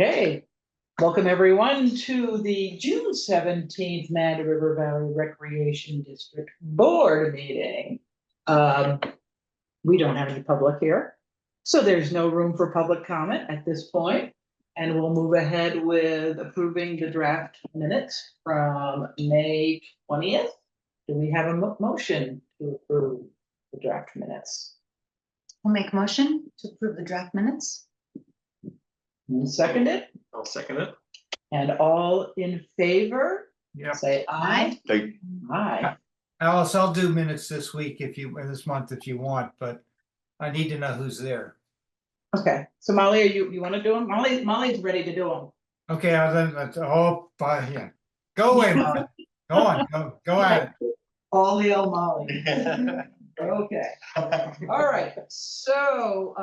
Okay, welcome everyone to the June 17th Mad River Valley Recreation District Board meeting. We don't have any public here, so there's no room for public comment at this point, and we'll move ahead with approving the draft minutes from May 20th. Do we have a motion to approve the draft minutes? I'll make a motion to approve the draft minutes. Second it? I'll second it. And all in favor? Yeah. Say aye. Aye. Alice, I'll do minutes this week this month if you want, but I need to know who's there. Okay, so Molly, you want to do them? Molly's ready to do them. Okay, yeah. Go away, Molly. Go on, go at it. All hail Molly. Okay, all right, so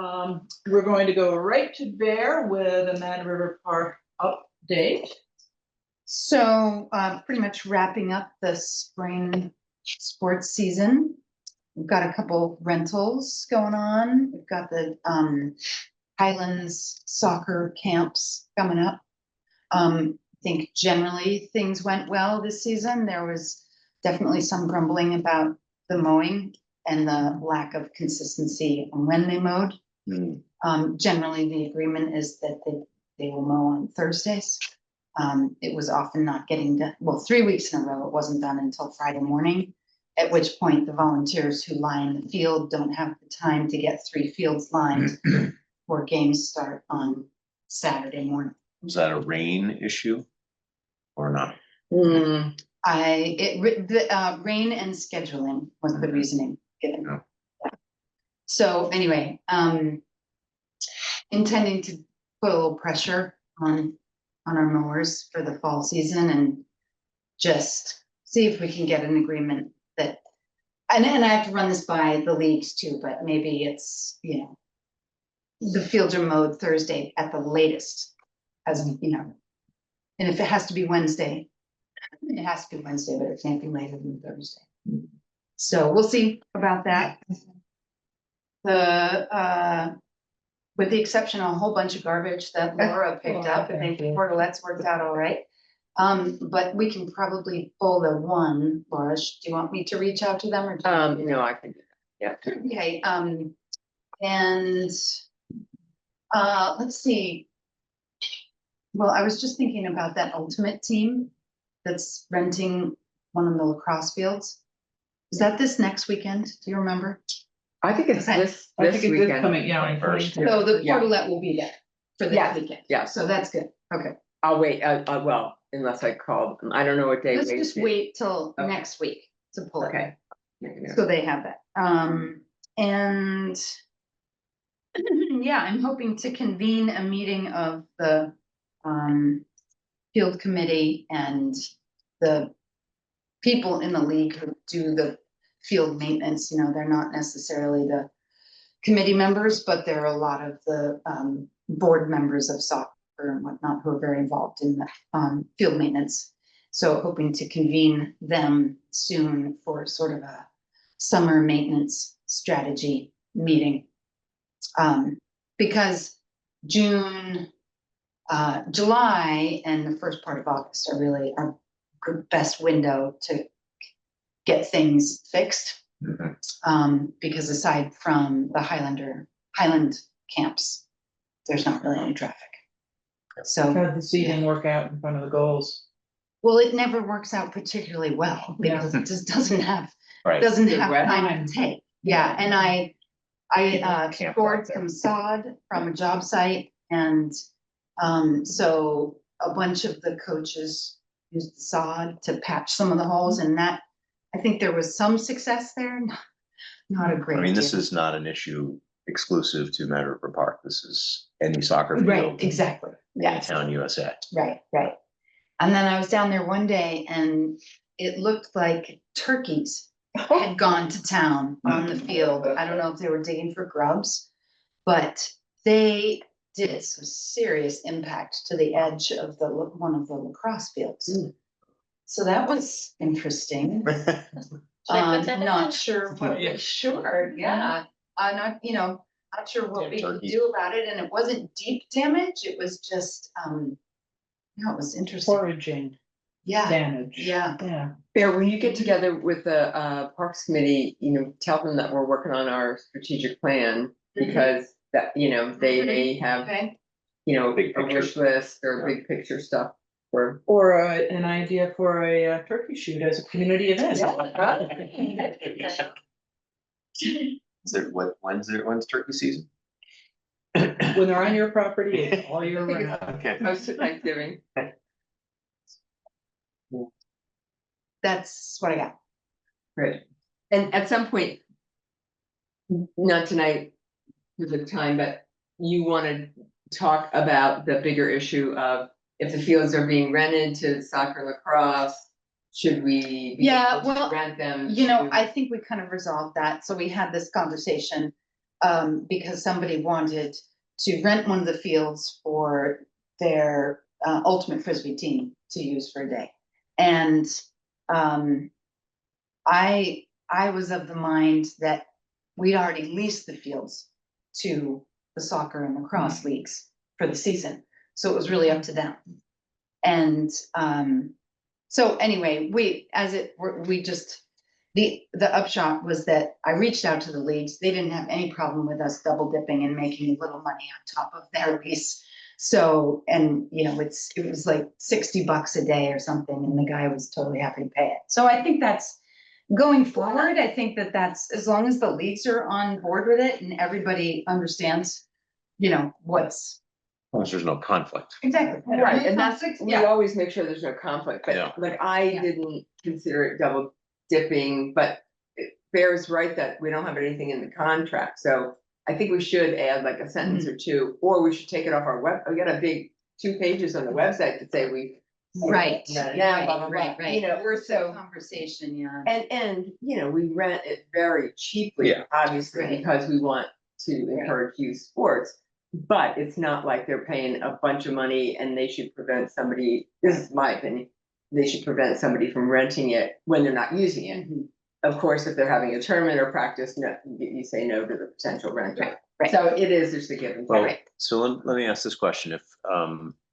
we're going to go right to Bear with a Mad River Park update. So pretty much wrapping up the spring sports season. We've got a couple rentals going on. We've got the Highlands soccer camps coming up. I think generally things went well this season. There was definitely some grumbling about the mowing and the lack of consistency on when they mowed. Generally, the agreement is that they will mow on Thursdays. It was often not getting done. Well, 3 weeks in a row, it wasn't done until Friday morning, at which point the volunteers who line the field don't have the time to get 3 fields lined before games start on Saturday morning. Was that a rain issue or not? Rain and scheduling was the reasoning given. Yeah. So anyway, intending to put a little pressure on our mowers for the fall season and just see if we can get an agreement that, and I have to run this by the leagues too, but maybe it's, the fields are mowed Thursday at the latest, as and if it has to be Wednesday, it has to be Wednesday, but it can't be later than Thursday. So we'll see about that. With the exception of a whole bunch of garbage that Laura picked up, I think Portalet's worked out all right. But we can probably pull the one. Laura, do you want me to reach out to them or? No, I can do that. Yeah. Okay, and let's see. Well, I was just thinking about that ultimate team that's renting one of the lacrosse fields. Is that this next weekend? Do you remember? I think it's Okay. this I think it is weekend. coming, yeah. First. So the Yeah. Portalet will be there for this Yeah, weekend. yeah. So that's good. Okay. I'll wait. Well, unless I call them. I don't know what day. Let's just wait till Okay. next week to pull it. Okay. So they have that. And yeah, I'm hoping to convene a meeting of the field committee and the people in the league who do the field maintenance. They're not necessarily the committee members, but there are a lot of the board members of soccer and whatnot who are very involved in the field maintenance. So hoping to convene them soon for sort of a summer maintenance strategy meeting. Because June, July and the first part of August are really our best window to get things fixed. Because aside from the Highland camps, there's not really any traffic. So How'd the season work out in front of the goals? well, it never works out particularly well because it just doesn't have Right. time to take. Yeah, and I Camp scored out there. some sod from a job site, and so a bunch of the coaches used the sod to patch some of the holes, and that I think there was some success there. Not a great I mean, this deal. is not an issue exclusive to Mad River Park. This is any soccer field. Right, exactly. In Yeah. town USA. Right. And then I was down there one day and it looked like turkeys had gone to town on the field. I don't know if they were digging for grubs, but they did some serious impact to the edge of one of the lacrosse fields. So that was interesting. Not sure what, sure, yeah. Not, not sure what Yeah, we can turkeys. do about it, and it wasn't deep damage, it was just, no, it was interesting, Foraging yeah, damage. yeah. Yeah. Bear, when you get together with the Parks Committee, tell them that we're working on our strategic plan. Because that, they may have, Okay, Big a picture. wish list or big picture stuff for. Or an idea for a turkey shoot as a community event. When's turkey season? When they're on your property, it's all year I think it's round. Okay. Close to Thanksgiving. that's what I got. Right. And at some point, not tonight, with the time, but you want to talk about the bigger issue of if the fields are being rented to soccer and lacrosse, should we? be Yeah, able to well, Rent them. I to- think we kind of resolved that, so we had this conversation, because somebody wanted to rent one of the fields for their, ultimate frisbee team to use for a day. And, I was of the mind that we'd already leased the fields to the soccer and lacrosse leagues for the season, so it was really up to them. And, so anyway, the upshot was that I reached out to the leagues. They didn't have any problem with us double dipping and making a little money on top of their lease. So, and it was like $60 a day or something, and the guy was totally happy to pay it. So I think that's going forward. I think that's, as long as the leagues are on board with it and everybody understands, what's As long as there's no conflict. exactly. Right, and that's, we Yeah. always make sure there's no conflict, Yeah. but like, I Yeah. didn't consider it double dipping, but. Bear's right that we don't have anything in the contract, so I think we should add like a sentence or two, or we should take it off our web, we got a big 2 pages on the website to say we. Right, Yeah, right, blah, blah, blah. right. We're so. Conversation, yeah. And, we rent it very cheaply, Yeah. obviously, Right. because we want to encourage youth sports. But it's not like they're paying a bunch of money and they should prevent somebody, this is my opinion, they should prevent somebody from renting it when they're not using it. Mhm. Of course, if they're having a tournament or practice, no, you say no to the potential renter. Right. So it is, there's the give and Well, take. so let me ask this question. If,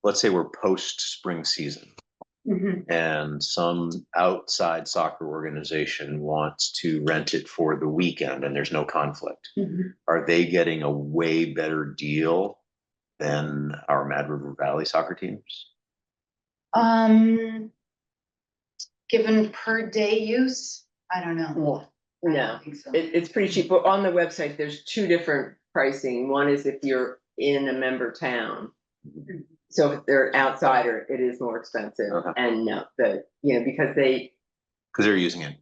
let's say we're post-spring season Mhm. and some outside soccer organization wants to rent it for the weekend and there's no conflict, Mhm. are they getting a way better deal than our Mad River Valley soccer teams? Given per day use, I don't know. I No, don't think so. it's pretty cheap, but on the website, there's 2 different pricing. One is if you're in a member town. So if they're an outsider, it is more expensive, Okay. and no, because Because they're using it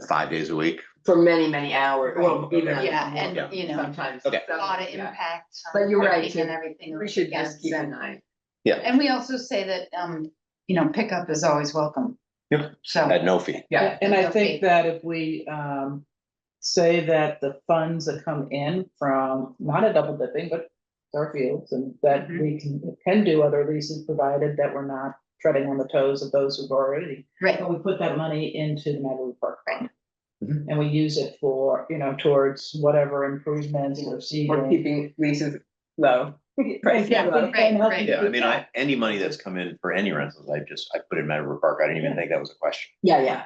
5 days a week. for many, many hours, well, even. Yeah, Yeah. and, Sometimes. Okay. a lot of Yeah. impact. But you're right, parking and everything. We should just keep and- an eye. And we also say that, pickup is always welcome. Yep. So, At no fee. Yeah, And I Okay. think that if we say that the funds that come in from, not a double dipping, but our fields, and that Mhm. we can do other leases, provided that we're not treading on the toes of those who've already. right, But we put that money into the Meadow Park Fund. Mhm. And we use it for, towards whatever improvements or or seeding. keeping leases low. Price Yeah, low. right. Yeah, I mean, any money that's come in for any rentals, I put in Mad River Park. I didn't even think that was a question. Yeah.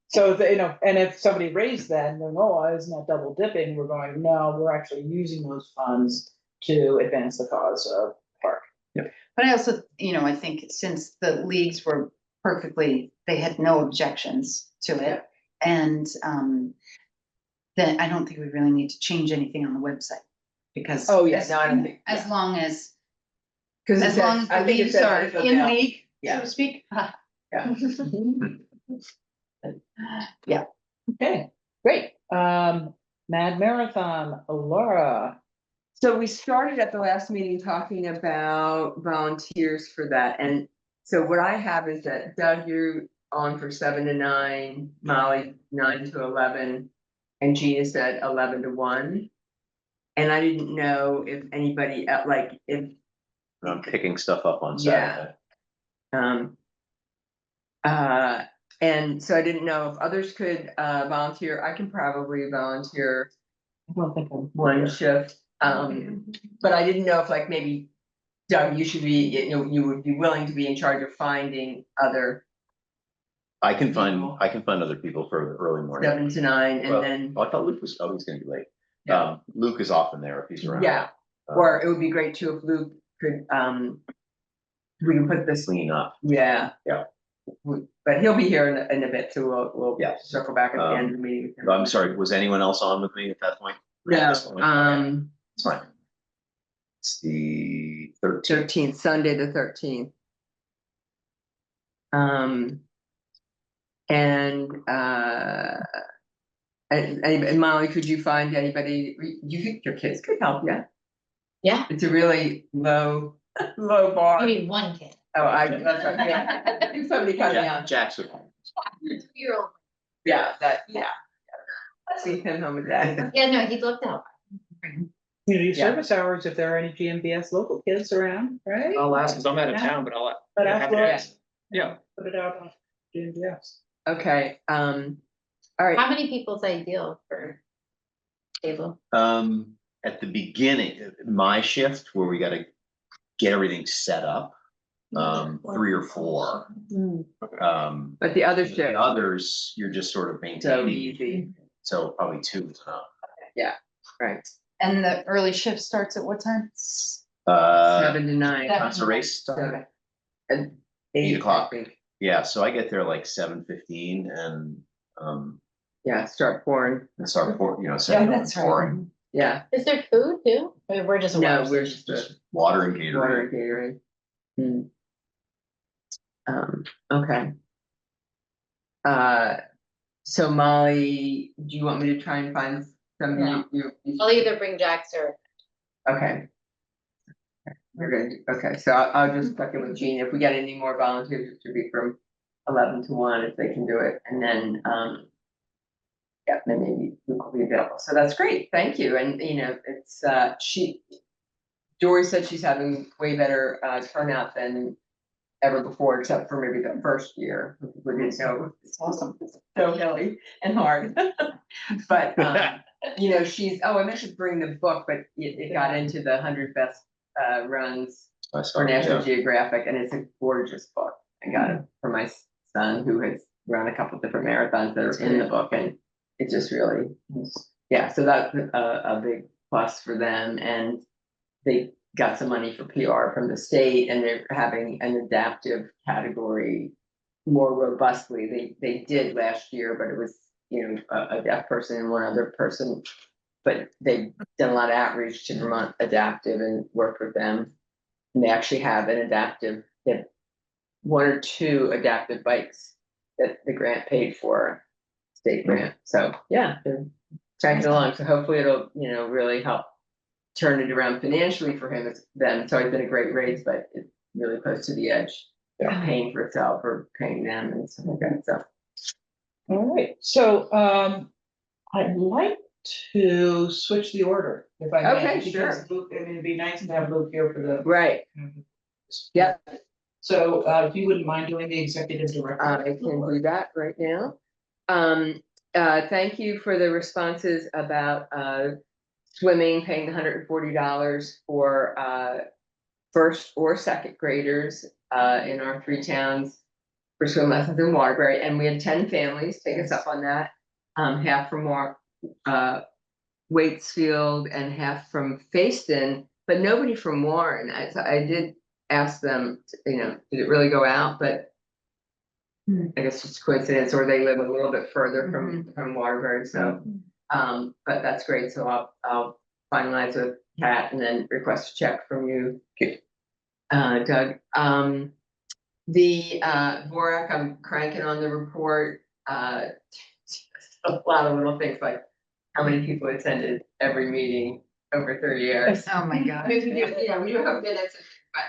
So, and if somebody raised that and going, oh, isn't that double dipping? We're going, no, we're actually using those funds to advance the cause of the park. but I also, I think since the leagues were they had no objections to it. And, then I don't think we really need to change anything on the website. Because. Oh, yeah, no, I don't think. As long as, Because the leagues are in league, so Yeah. to speak. Okay, great. Mad Marathon, Laura. So we started at the last meeting talking about volunteers for that, and so what I have is that Doug, you're on for 7 to 9, Molly 9 to 11, and Gina said 11 to 1. And I didn't know if anybody, if, I'm picking stuff up on Yeah. Saturday. and so I didn't know if others could volunteer. I can probably volunteer I don't think I'm. one shift. But I didn't know if like maybe Doug, you should be, you would be willing to be in charge of finding other I can find other people for the early morning. 7 to 9 and Well, then, I thought Luke was always gonna be late. Yeah. Luke is often there if he's around. yeah, or it would be great too if Luke could, we can put this, Clean up. yeah. Yeah. But he'll be here in a bit, so we'll Yeah. circle back at the end of the meeting. with him. I'm sorry, was anyone else on with me at that point? No, It's fine. It's the 13th. 13th, Sunday, the 13th. And Molly, could you find anybody, your kids could help you. Yeah. It's a really low bar. Maybe one kid. Oh, that's right, yeah. Somebody coming out, Jackson. 2-year-old. yeah, let's leave him home with that. Yeah, no, he'd love to help. Community Yeah. service hours, if there are any GMBS local kids around, right? I'll ask, cause I'm out of Yeah. town, but I'll. But have ask to Laura. ask. Yeah, Put it out on GMBS. Okay, all right, How many people's ideal for table? At the beginning, my shift where we gotta get everything set up, 3 or 4. but the other The shift, others, you're just sort of so maintaining, easy, so probably 2 is enough. right, And the early shift starts at what time? 7 to 9. That's a race start. Seven. And 8 o'clock. I think. Yeah, so I get there like 7:15 and, Yeah, start pouring, start pour, Yeah, 7 that's right. pouring. yeah, Is there food too? Or we're just. a no, water we're station? just Water and water catering. and catering. Okay. So Molly, do you want me to try and find some, No. you? I'll either bring Jax or. Okay. We're gonna, okay, so I'll just check in with Jean, if we get any more volunteers, it should be from 11 to 1, if they can do it, and then, yeah, then maybe we will be available, so that's great, thank you, and it's, Dory said she's having way better, turnout than ever before, except for maybe the first year, we didn't know, it's awesome, it's so hilly and hard. But, she's, I meant to bring the book, but it got into the 100 best runs I saw for it, National yeah. Geographic, and it's a gorgeous book. I got it for my son, who has run a couple different marathons that are in the book, and it just really, yeah, so that's a big plus for them, and they got some money for PR from the state, and they're having an adaptive category more robustly. They did last year, but it was, a deaf person and one other person. But they've done a lot of outreach to Vermont Adaptive and worked with them. And they actually have an adaptive, they have 1 or 2 adaptive bikes that the grant paid for, state grant. So, yeah, they're tracking along. So hopefully it'll, really help turn it around financially for him. It's always been a great race, but it's really close to the edge. Yeah. Paying for itself or paying them and stuff like that. So, All right, so, I'd like to switch the order, if I may. Okay, because sure. Luke, I mean, it'd be nice to have Luke here for the. right, yep. So, if you wouldn't mind doing the executive director. I can do that right now. Thank you for the responses about swimming, paying $140 for first or second graders in our 3 towns for swim lessons in Waterbury, and we had 10 families take us up on that. Half from Waitsfield and half from Facein, but nobody from Warren. I did ask them, did it really go out? But I guess it's coincidence, or they live a little bit further from Waterbury, so, but that's great, so I'll finalize with Kat and then request a check from you. Doug, the Vorak, I'm cranking on the report, a lot of little things like how many people attended every meeting over 30 years. Oh, my God. I mean, we do have minutes, but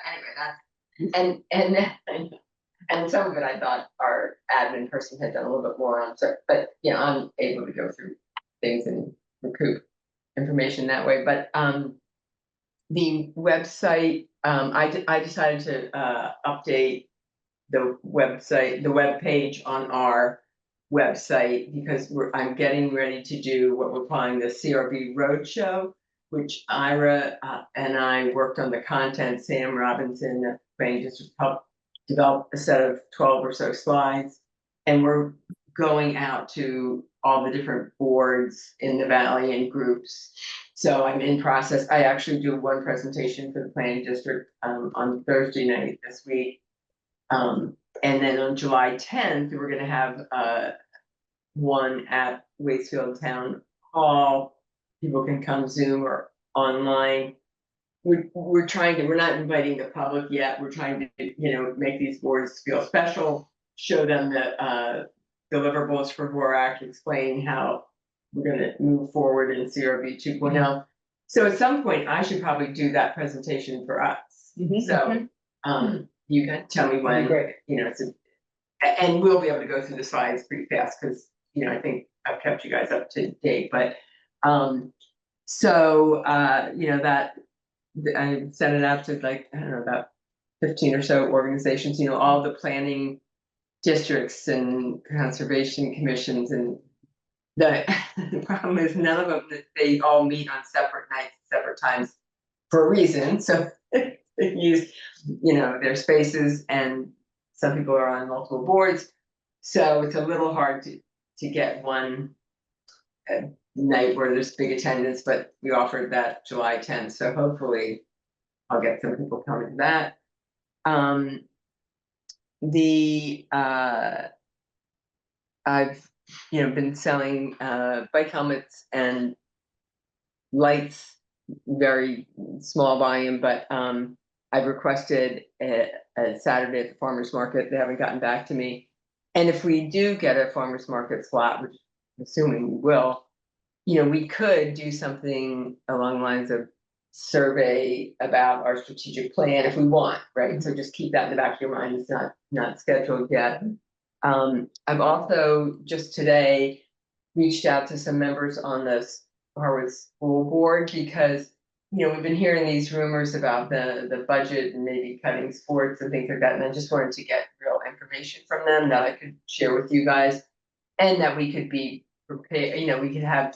anyway, and some of it I thought our admin person had done a little bit more on, so, but, I'm able to go through things and recoup information that way, but, the website, I decided to, update the website, the webpage on our website, because I'm getting ready to do what we're calling the CRB Roadshow, which Ira and I worked on the content. Sam Robinson, the planning district, helped develop a set of 12 or so slides. And we're going out to all the different boards in the valley and groups. So I'm in process. I actually do one presentation for the planning district on Thursday night this week. And then on July 10th, we're gonna have one at Waitsfield Town Hall. People can come Zoom or online. We're trying to, we're not inviting the public yet. We're trying to, make these boards feel special, show them the deliverables for VORAC, explain how we're gonna move forward in CRB 2.0. So at some point, I should probably do that presentation for us. So, you can tell me when, Great. and we'll be able to go through the slides pretty fast, because, I think I've kept you guys up to date, but, that, I sent it out to like, I don't know, about 15 or so organizations, all the planning districts and conservation commissions, and the problem is none of them, they all meet on separate nights, separate times for a reason, so they use, their spaces, and some people are on multiple boards. So it's a little hard to get one night where there's big attendance, but we offered that July 10th, so hopefully I'll get some people coming to that. I've been selling bike helmets and lights, very small volume, but I've requested a Saturday at the farmer's market. They haven't gotten back to me. And if we do get a farmer's market slot, which I'm assuming we will, we could do something along the lines of survey about our strategic plan if we want, right? So just keep that in the back of your mind. It's not scheduled yet. I've also just today reached out to some members on the Harwood School Board, because we've been hearing these rumors about the budget and maybe cutting sports and things like that, and I just wanted to get real information from them that I could share with you guys, and that we could be prepared. We could have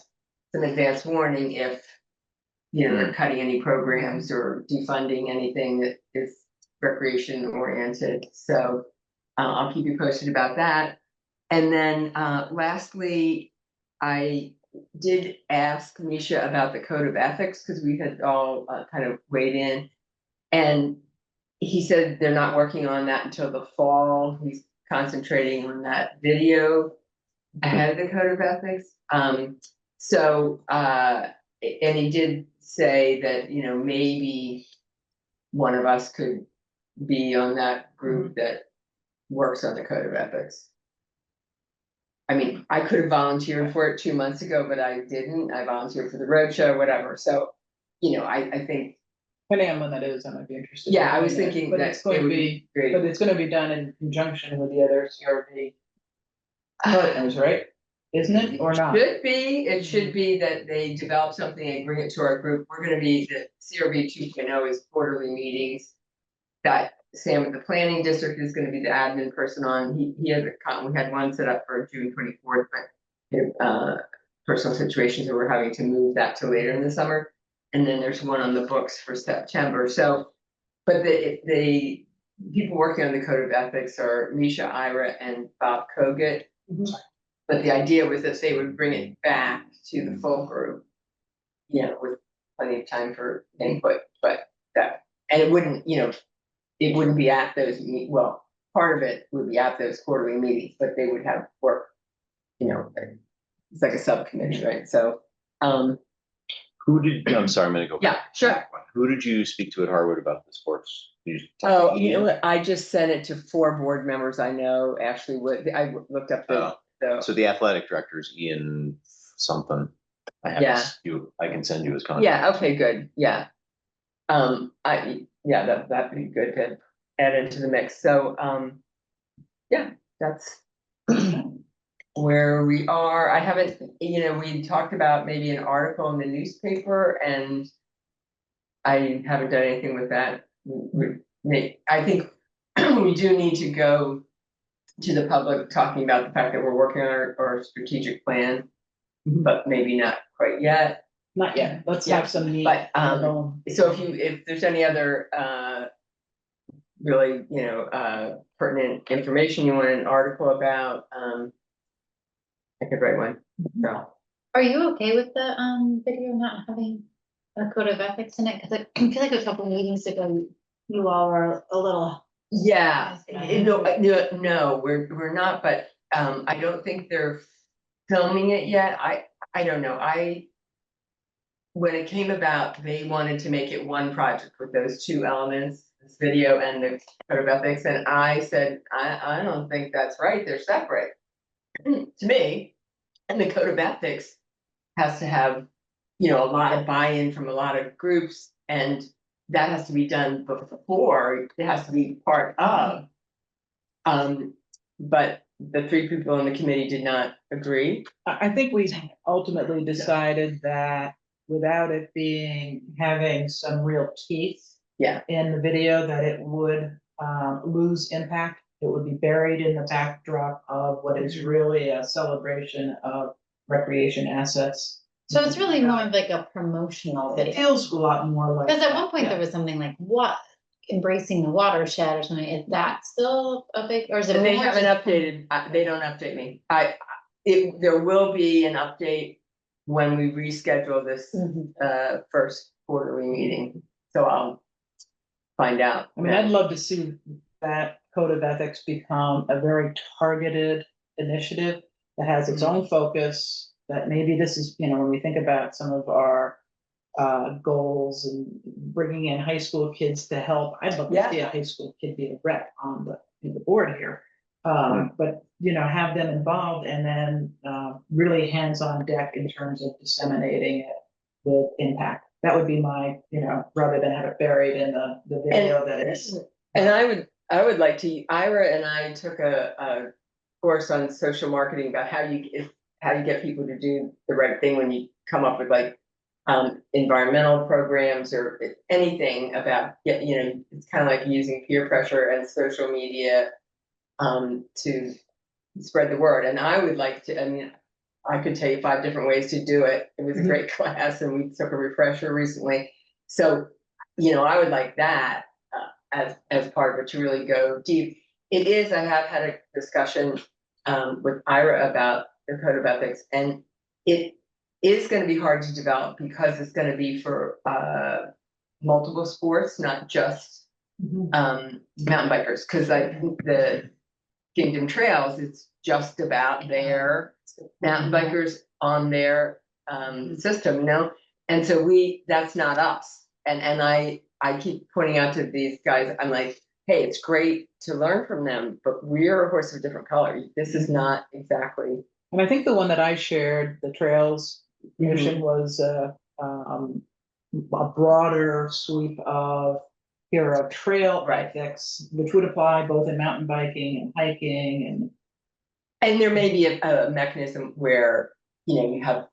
some advance warning if they're cutting any programs or defunding anything that is recreation oriented. So I'll keep you posted about that. And then lastly, I did ask Misha about the code of ethics, because we had all kind of weighed in, and he said they're not working on that until the fall. He's concentrating on that video ahead of the code of ethics. And he did say that, maybe one of us could be on that group that works on the code of ethics. I mean, I could have volunteered for it 2 months ago, but I didn't. I volunteered for the roadshow, whatever. So, I think. Depending on when that is, I might be interested. Yeah, I in was doing it, thinking but that it's going it to would be, great. but it's going to be done in conjunction with the other CRB partners, right? Isn't it, or not? It should be that they develop something and bring it to our group. We're gonna be, the CRB 2.0 is quarterly meetings. That Sam with the planning district is gonna be the admin person on. He has we had one set up for June 24th, but personal situations that we're having to move that to later in the summer. And then there's one on the books for September. So, but the people working on the code of ethics are Misha, Ira, and Bob Kogut. But the idea was that they would bring it back to the full group, with plenty of time for input, but and it wouldn't, it wouldn't be at those, part of it would be at those quarterly meetings, but they would have work, it's like a subcommittee, right? So, I'm sorry, I'm gonna go. yeah, back. sure. Who did you speak to at Harwood about the sports? Did you talk Oh, to you know Ian? what? I just sent it to 4 board members I know. Ashley Wood, I looked up the. So the athletic director is Ian something. Yeah. I can send you his contact. Yeah, okay, good, yeah. That'd be good to add into the mix, so, that's where we are. I haven't, we talked about maybe an article in the newspaper, and I haven't done anything with that. I think we do need to go to the public talking about the fact that we're working on our strategic plan, but maybe not quite yet. Not yet, let's Yeah, have some meat. but, on the bone. So if there's any other, really, pertinent information you want an article about, I could write one, so. Are you okay with the video not having a code of ethics in it? Cause I feel like a couple meetings ago, you all were a little. Yeah, Yes, no, we're not, but, I don't think they're filming it yet, I don't know, when it came about, they wanted to make it one project with those two elements, this video and the code of ethics, and I said, I don't think that's right, they're separate. To me, and the code of ethics has to have, a lot of buy-in from a lot of groups, and that has to be done before, it has to be part of. But the three people on the committee did not agree. I think we ultimately decided that without it having some real teeth. Yeah. In the video, that it would lose impact. It would be buried in the backdrop of what is really a celebration of recreation assets. So it's really more of like a promotional It video. feels a lot more like. Cause at that, one point yeah. there was something like, what, embracing the watershed or something, is that still a big, or is it? They more haven't just- updated, they don't update me. There will be an update when we reschedule this, Mhm. first quarterly meeting, so I'll find out. I mean, I'd love to see that code of ethics become a very targeted initiative that has its own focus, that maybe this is, when we think about some of our goals and bringing in high school kids to help, I'd love to see a high school kid be a rep on the board here. But, have them involved and then really hands-on deck in terms of disseminating it with impact. That would be my, rather than have it buried in the video that is. And I would like to, Ira and I took a course on social marketing about how you get people to do the right thing when you come up with like environmental programs or anything about, it's kind of like using peer pressure and social media to spread the word. And I would like to, I could tell you 5 different ways to do it. It was a great class and we took a refresher recently. So, I would like that as part of it to really go deep. It is, I have had a discussion with Ira about the code of ethics, and it is going to be hard to develop because it's going to be for multiple sports, not just mountain bikers, because I think the Kingdom Trails, it's just about their mountain bikers on their system, and so that's not us. And I keep pointing out to these guys, I'm like, hey, it's great to learn from them, but we're a horse of a different color. This is not exactly. And I think the one that I shared, the trails mission, was a broader sweep of hero trail ethics, which would apply both in mountain biking and hiking And there may be a mechanism where, you have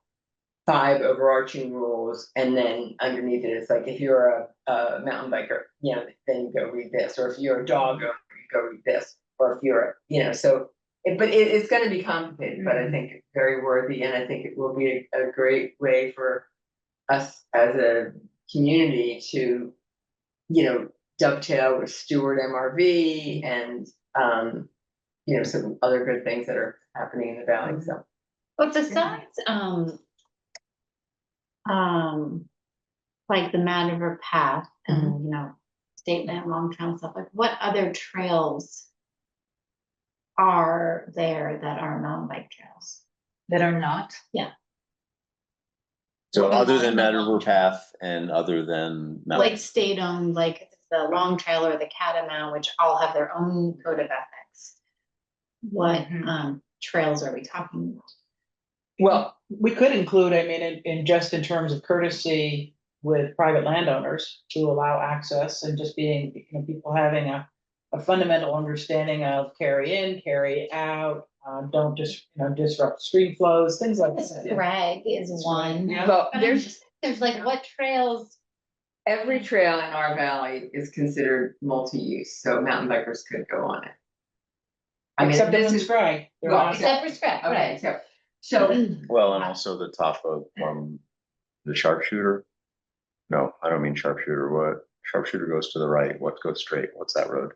5 overarching rules, and then underneath it, it's like, if you're a mountain biker, then you go read this, or if you're a dog owner, you go read this, or if you're, so. But it's gonna be complicated, but I think it's very worthy, and I think it will be a great way for us as a community to, dovetail with Stewart MRV and, some other good things that are happening in the valley, so. But besides, like the Mad River Path and, State Land Long Trail and stuff, like what other trails are there that are mountain bike trails? That are not. So other than Mad River Path and other than. Like state owned, like the Long Trail or the Catamount, which all have their own code of ethics. What trails are we talking about? Well, we could include, in just in terms of courtesy with private landowners to allow access and just being, people having a fundamental understanding of carry in, carry out, don't just, disrupt stream flows, things like that. Scrag is one. well, But there's like what trails? every trail in our valley is considered multi-use, so mountain bikers could go on it. Except this in is, Scrag. They're well, not- Except for scrag, okay, right? so, Well, and also the top of, the sharpshooter. No, I don't mean sharpshooter, what? Sharpshooter goes to the right, what goes straight, what's that road?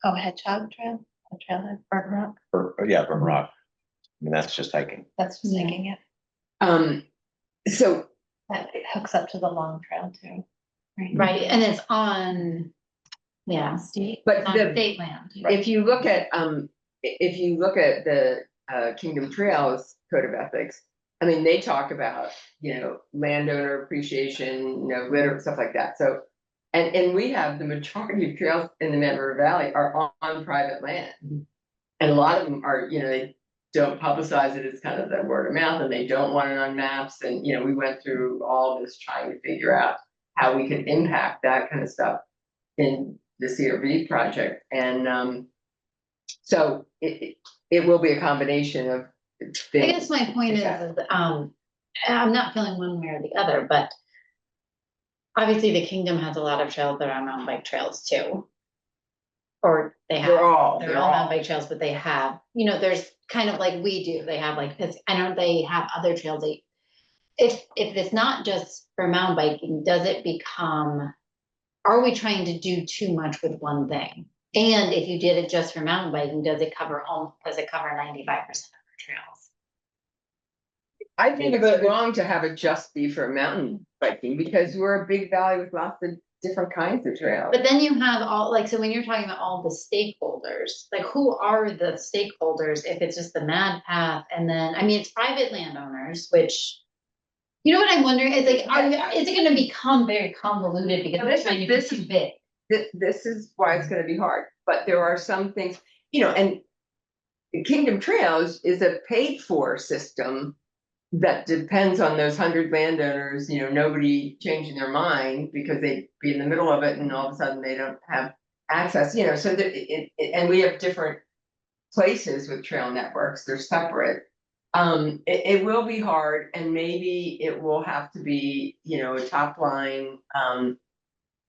Oh, Hedgehog Trail, a trailhead, Burton Rock, Yeah, Burn Rock. I mean, that's just hiking. that's just thinking it, So that hooks up to the Long Trail too. Right, and it's on, yeah, state, But on the- state land. if you look at, if you look at the Kingdom Trails Code of Ethics, I mean, they talk about, landowner appreciation, litter, stuff like that, so. And we have the majority of trails in the Mad River Valley are on private land. And a lot of them are, they don't publicize it, it's kind of the word of mouth, and they don't want it on maps, and, we went through all this trying to figure out how we could impact that kind of stuff in the CRV project, and, so it will be a combination of I things. guess my point is, I'm not feeling one way or the other, but. Obviously, the kingdom has a lot of trails that are mountain bike trails too. Or they have, They're all, they're all mountain bike trails, but they have, there's kind of like we do, they have like, I know they have other trails. If it's not just for mountain biking, does it become, are we trying to do too much with one thing? And if you did it just for mountain biking, does it cover 95% of our trails? I think it's wrong to have it just be for mountain biking, because we're a big valley with lots of different kinds of trails. But then you have all, like, so when you're talking about all the stakeholders, like, who are the stakeholders if it's just the Mad Path? And then, I mean, it's private landowners, which, you know what I'm wondering, is like, is it gonna become very convoluted because it's trying to be too big? This is why it's gonna be hard, but there are some things, and Kingdom Trails is a paid for system that depends on those 100 landowners, nobody changing their mind because they'd be in the middle of it and all of a sudden they don't have access, so that and we have different places with trail networks, they're separate. It will be hard, and maybe it will have to be, a top line,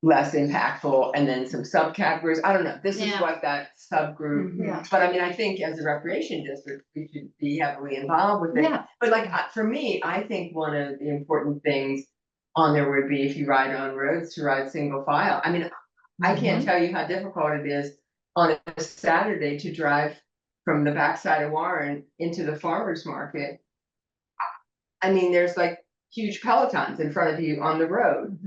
less impactful, and then some subcategories. I don't know, this is Yeah. what that subgroup. Yeah. But I mean, I think as a recreation district, we should be heavily involved with it. Yeah. But like, for me, I think one of the important things on there would be, if you ride on roads, to ride single file. I mean, I can't tell you how difficult it is on a Saturday to drive from the backside of Warren into the farmer's market. I mean, there's like huge pelotons in front of you on the road.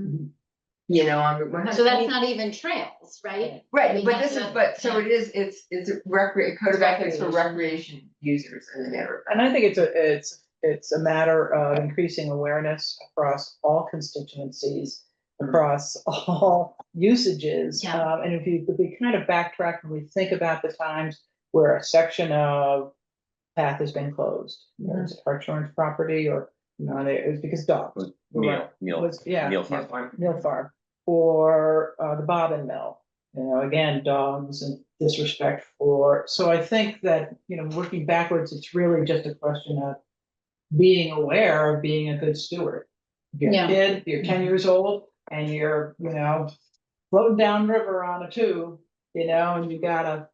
So that's not even trails, right? I Right, mean, but that's this is, not- but so yeah. it is, it's a code of ethics for recreation users in the neighborhood. And I think it's a matter of increasing awareness across all constituencies, across all usages. Yeah. And if we kind of backtrack and we think about the times where a section of path has been closed, there's a Hartshorn's property, or, it was because dogs. Meal. Yeah. Meal farm. Mill Farm, or the Bobbin Mill, again, dogs and disrespect for, so I think that, working backwards, it's really just a question of being aware of being a good steward. If you're Yeah. a kid, if you're 10 years old, and you're, floating down river on a tube, and you got a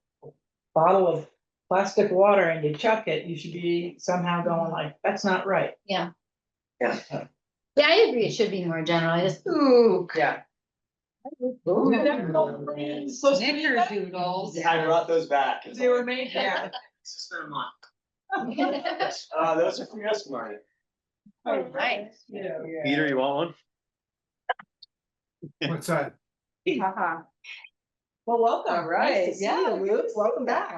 bottle of plastic water and you chuck it, you should be somehow going like, that's not right. Yeah. Yeah. Yeah, I agree, it should be more general, I just, Yeah. Snickerdoodles. Yeah, I brought those back. They were made, yeah. Sister in law. Those are from yesterday. Oh, nice. Yeah. Peter, you want one? What's that? Well, welcome. All right, Nice to see you, Ruth. Welcome back.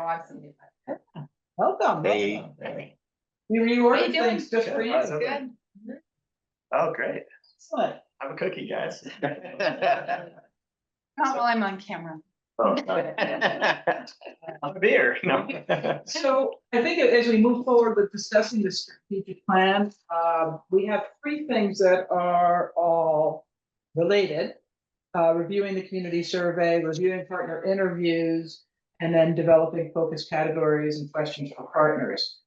Welcome. Hey. welcome. We reordered doing? things just for you. Good. Oh, great. Excellent. Have a cookie, guys. Not while I'm on camera. Oh, a beer. No. So I think as we move forward with discussing the strategic plan, we have three things that are all related. Reviewing the community survey, reviewing partner interviews, and then developing focus categories and questions for partners.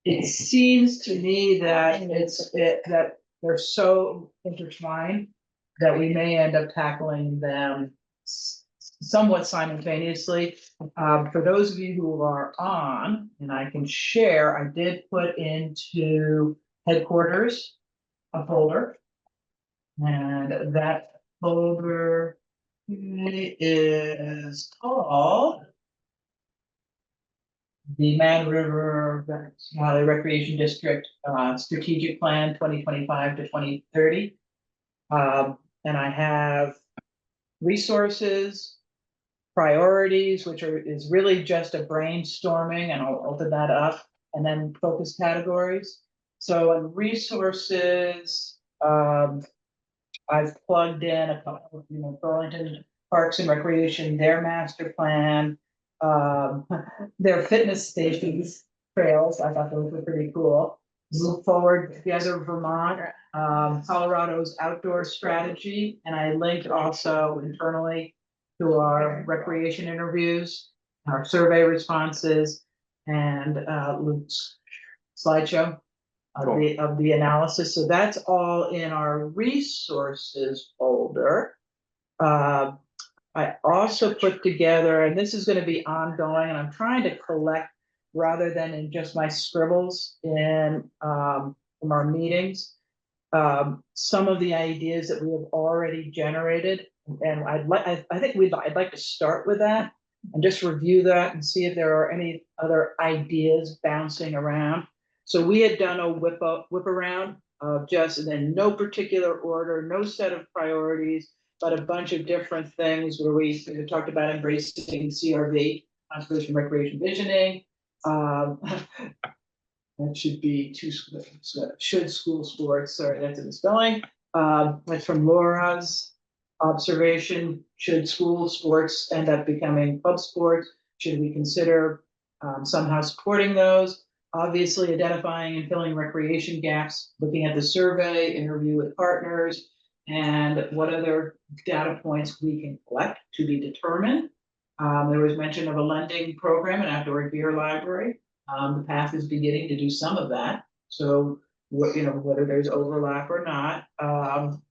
It seems to me that that they're so intertwined that we may end up tackling them somewhat simultaneously. For those of you who are on, and I can share, I did put into headquarters a folder. And that folder is called the Mad River Valley Recreation District Strategic Plan 2025 to 2030. And I have resources, priorities, which is really just a brainstorming, and I'll open that up, and then focus categories. So in resources, I've plugged in a couple of, Burlington Parks and Recreation, their master plan, their fitness stations, trails. I thought those were pretty cool. Move Forward Together Vermont, Colorado's outdoor strategy, and I linked also internally to our recreation interviews, our survey responses, and Luke's slideshow of the analysis. So that's all in our resources folder. I also put together, and this is going to be ongoing, and I'm trying to collect rather than in just my scribbles in from our meetings, some of the ideas that we have already generated. And I'd like to start with that and just review that and see if there are any other ideas bouncing around. So we had done a whip around of just, and then no particular order, no set of priorities, but a bunch of different things where we talked about embracing CRV, conservation recreation visioning. That should be should school sports, sorry, that's in the spelling. That's from Laura's observation. Should school sports end up becoming club sports? Should we consider somehow supporting those? Obviously, identifying and filling recreation gaps, looking at the survey, interview with partners, and what other data points we can collect to be determined. There was mention of a lending program, an outdoor gear library. The path is beginning to do some of that. So, whether there's overlap or not.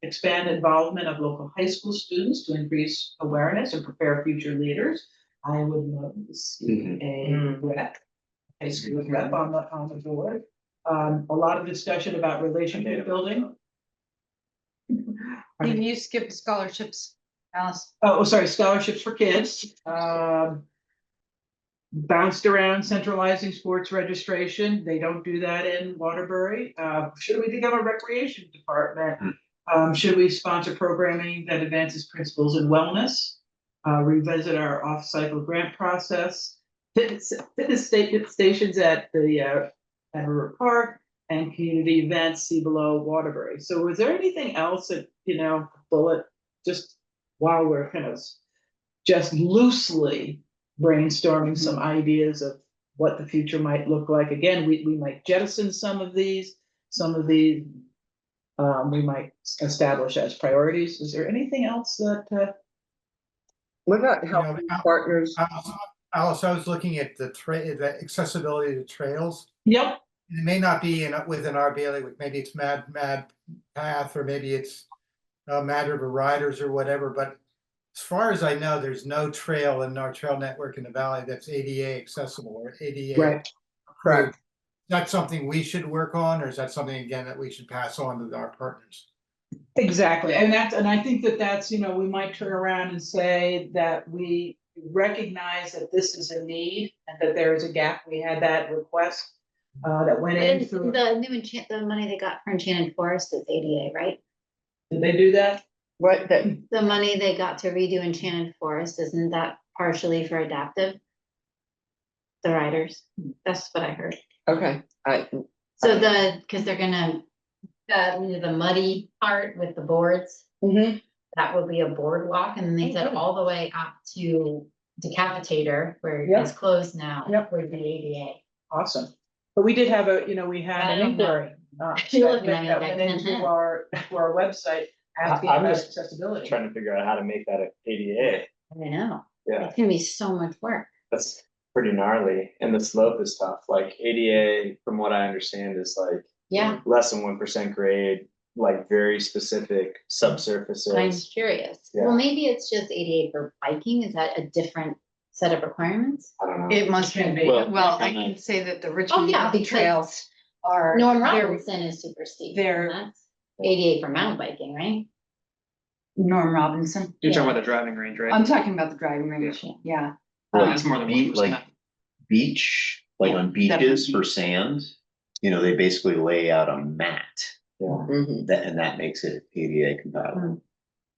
Expand involvement of local high school students to increase awareness and prepare future leaders. I would love to see a rep, high school rep on the board. A lot of discussion about relationship building. You skipped scholarships, Alice. Oh, sorry, scholarships for kids. Bounced around centralizing sports registration. They don't do that in Waterbury. Should we become a recreation department? Should we sponsor programming that advances principles in wellness? Revisit our off-cycle grant process. Fitness stations at the at River Park, and community events, see below Waterbury. So was there anything else that, bullet, just while we're kind of just loosely brainstorming some ideas of what the future might look like? Again, we might jettison some of these we might establish as priorities. Is there anything else that What about helping partners? Alice, I was looking at the accessibility to trails. Yep. It may not be within our bailiwick. Maybe it's Mad Path, or maybe it's Mad River Riders or whatever. But as far as I know, there's no trail in our trail network in the valley that's ADA accessible or ADA. Right. Correct. Is that something we should work on, or is that something again that we should pass on to our partners? Exactly, and I think that's, we might turn around and say that we recognize that this is a need and that there is a gap. We had that request that went in And through. the money they got for Enchanted Forest is ADA, right? Did they do that? What that, The money they got to redo Enchanted Forest, isn't that partially for adaptive? The riders, that's what I heard. okay, So cause they're gonna, the muddy part with the boards, that will be a boardwalk, and then they said all the way up to Decapitator, where Yep. it's closed now, Yep. would be ADA. Awesome. But we did have we had I an don't know. inquiry. You're looking at me That like, went into our website asking I'm about just accessibility. Trying to figure out how to make that ADA. I know, Yeah, it's gonna be so much work. that's pretty gnarly, and the slope is tough. Like ADA, from what I understand, is like Yeah, less than 1% grade, like very specific I'm subsurfaces. curious. Yeah. Well, maybe it's just ADA for biking. Is that a different set of requirements? I don't know. It must Can be. be. Well, I can say that the Richmond yeah, Mountain because Trails are. Norm they're- Robinson is super steep. they're- and that's- ADA for mountain biking, right? Norm Robinson. You're talking about the driving range, right? I'm talking about the driving range, yeah. Like, It's more than be- 1%. like beach, like on beaches definitely. for sand, you know, they basically lay out a mat. Mhm. That makes it ADA compatible.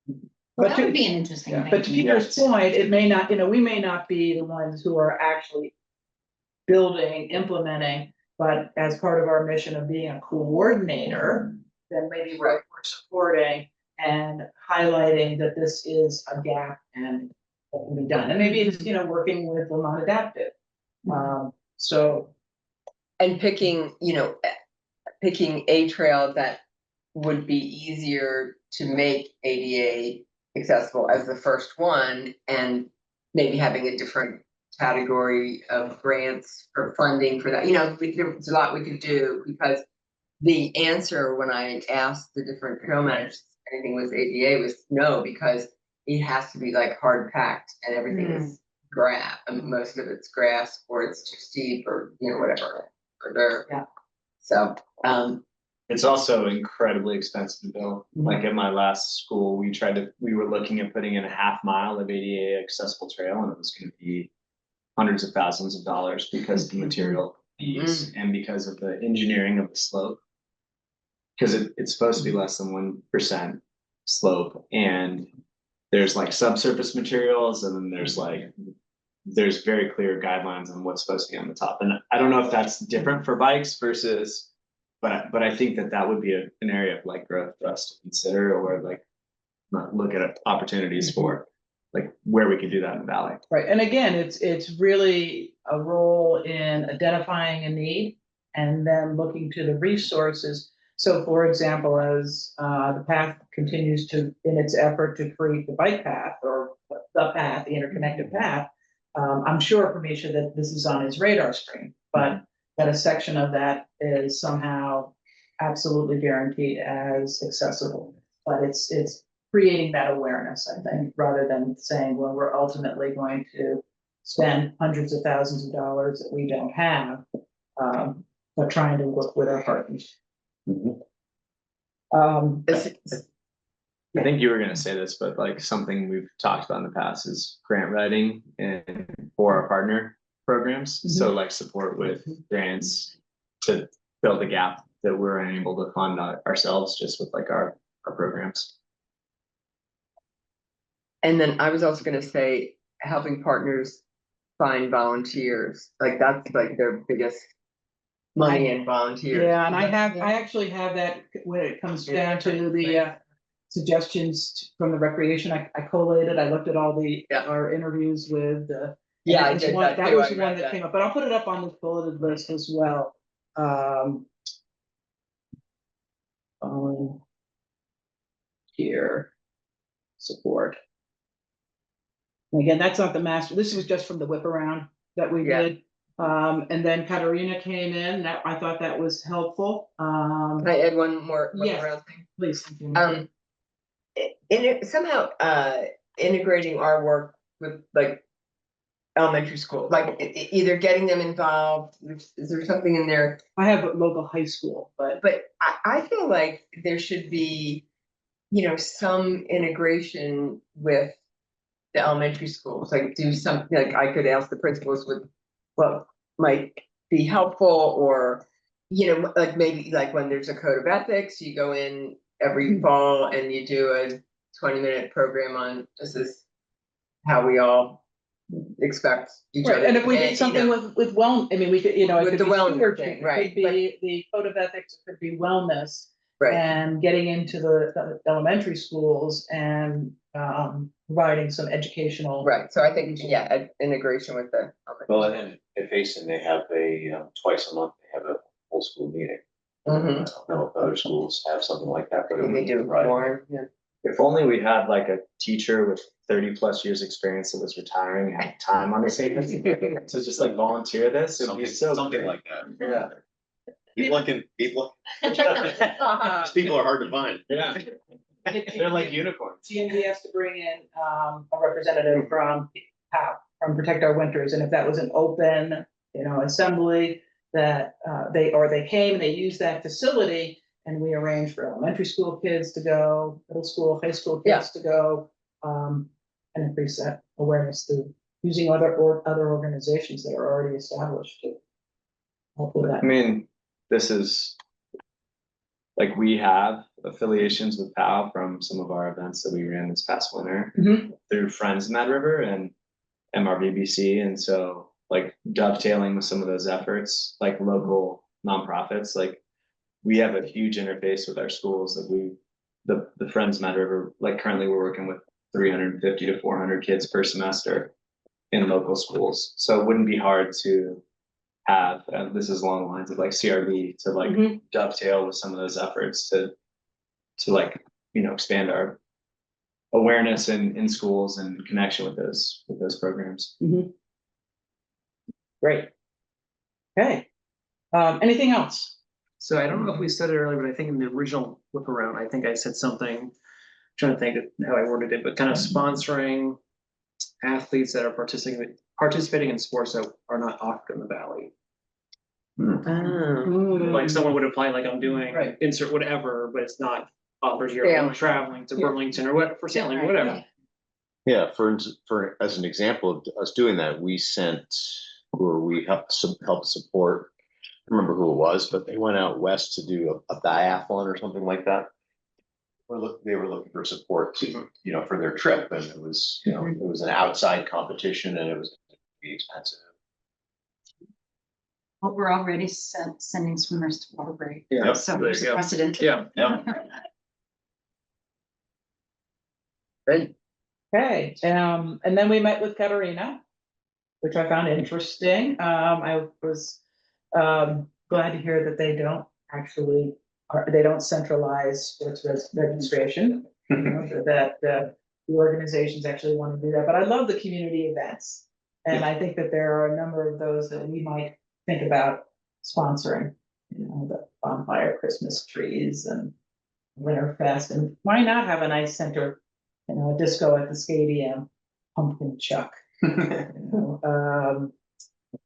Well, But that to- would be an interesting Yeah, thing. but to Peter's point, it may not, we may not be the ones who are actually building, implementing, but as part of our mission of being a coordinator, then maybe we're supporting and highlighting that this is a gap and what can be done. And maybe it's, working with Vermont Adaptive. So, And picking, picking a trail that would be easier to make ADA accessible as the first one, and maybe having a different category of grants or funding for that, there's a lot we could do, because the answer when I asked the different trail managers, if anything was ADA, was no, because it has to be like hard packed and everything is grass, and most of it's grass, or it's too steep, or whatever. Or dirt. Yeah. So, It's also incredibly expensive to build. Mhm. Like at my last school, we were looking at putting in a half mile of ADA accessible trail, and it was gonna be hundreds of thousands of dollars because of the material fees and because of the engineering of the slope. Cause it's supposed to be less than 1% slope, and there's like subsurface materials, and then there's very clear guidelines on what's supposed to be on the top. And I don't know if that's different for bikes versus, but I think that would be an area of like growth for us to consider, or like look at opportunities for like where we could do that in the valley. right, and again, it's really a role in identifying a need and then looking to the resources. So for example, as the path continues to, in its effort to create the bike path or the path, the interconnected path, I'm sure, Pramisha, that this is on his radar screen, but that a section of that is somehow absolutely guaranteed as accessible. But it's creating that awareness, I think, rather than saying, well, we're ultimately going to spend hundreds of thousands of dollars that we don't have, but trying to work with our partners. I think you were gonna say this, but like something we've talked about in the past is grant writing and for our partner programs. So like support with grants to fill the gap that we're unable to fund ourselves just with like our programs. and then I was also gonna say, helping partners find volunteers, like that's like their biggest money in volunteers. Yeah, and I actually have that when it comes down to the suggestions from the recreation. I collated, I looked at all our interviews with Yeah, I that was did one- that That too, was I the read one that that. came up, but I'll put it up on this bulleted list as well. Here. Support. And again, that's not the master, this was just from the whip around that we Yeah. did. And then Katarina came in, that, I thought that was helpful. Can I add one more Yes. round thing? Please. Somehow, integrating our work with like elementary school, like either getting them involved, is there something in there? I have a local high school, but But I feel like there should be, some integration with the elementary schools, like do something, like I could ask the principals with what might be helpful, or, like maybe like when there's a code of ethics, you go in every fall and you do a 20-minute program on this is how we all expect each other. right, and if we to did behave, something with I mean, we could, it With could the be wellness stewardship, thing, it right, could be the code of ethics, it could be wellness. Right, And getting into the elementary schools and providing some educational. right, so I think, yeah, integration with the. Well, and then at Facein, they have twice a month, they have a full school meeting. Mhm. I don't know if other schools have something like that, but. They do Right. more, yeah. If only we had like a teacher with 30+ years experience that was retiring, had time on his hands to just like volunteer this, it'd be so. Something great. like that. Yeah. People are hard to find. Yeah, they're like unicorns. TMD has to bring in a representative from Protect Our Winters, and if that was an open, assembly that they came and they used that facility and we arrange for elementary school kids to go, middle school, high school Yeah. kids to go. And increase that awareness through using other organizations that are already established to help with I that. mean, this is. Like, we have affiliations with POW from some of our events that we ran this past winter. Mhm. Through Friends Mad River and MRVBC, and so like dovetailing with some of those efforts, like local nonprofits, like. We have a huge interface with our schools that the Friends Mad River, like currently we're working with 350 to 400 kids per semester. In local schools, so it wouldn't be hard to have, this is along the lines of like CRB to like Mhm. dovetail with some of those efforts to like, expand our awareness in schools and connection with those programs. Great. Okay. Anything else? So I don't know if we said it earlier, but I think in the original whip around, I think I said something, trying to think of how I worded it, but kind of sponsoring athletes that are participating in sports that are not offered in the Valley. Like someone would apply, like I'm doing Right. insert whatever, but it's not offered here, Yeah. I'm traveling to Yeah. Burlington or what, for sailing or whatever. Yeah, for as an example of us doing that, we helped support. I don't remember who it was, but they went out west to do a biathlon or something like that. They were looking for support to, for their trip, and it was, it was an outside competition, and it was gonna be expensive. Well, we're already sending swimmers to Waterbury, Yeah, so there there's you a go. precedent. Yeah. Good. Okay, and then we met with Katerina, which I found interesting. I was glad to hear that they don't centralize sports registration. That the organizations actually want to do that, but I love the community events. And I think that there are a number of those that we might think about sponsoring, the bonfire Christmas trees and Winterfest, and why not have a nice center, disco at the stadium, pumpkin chuck.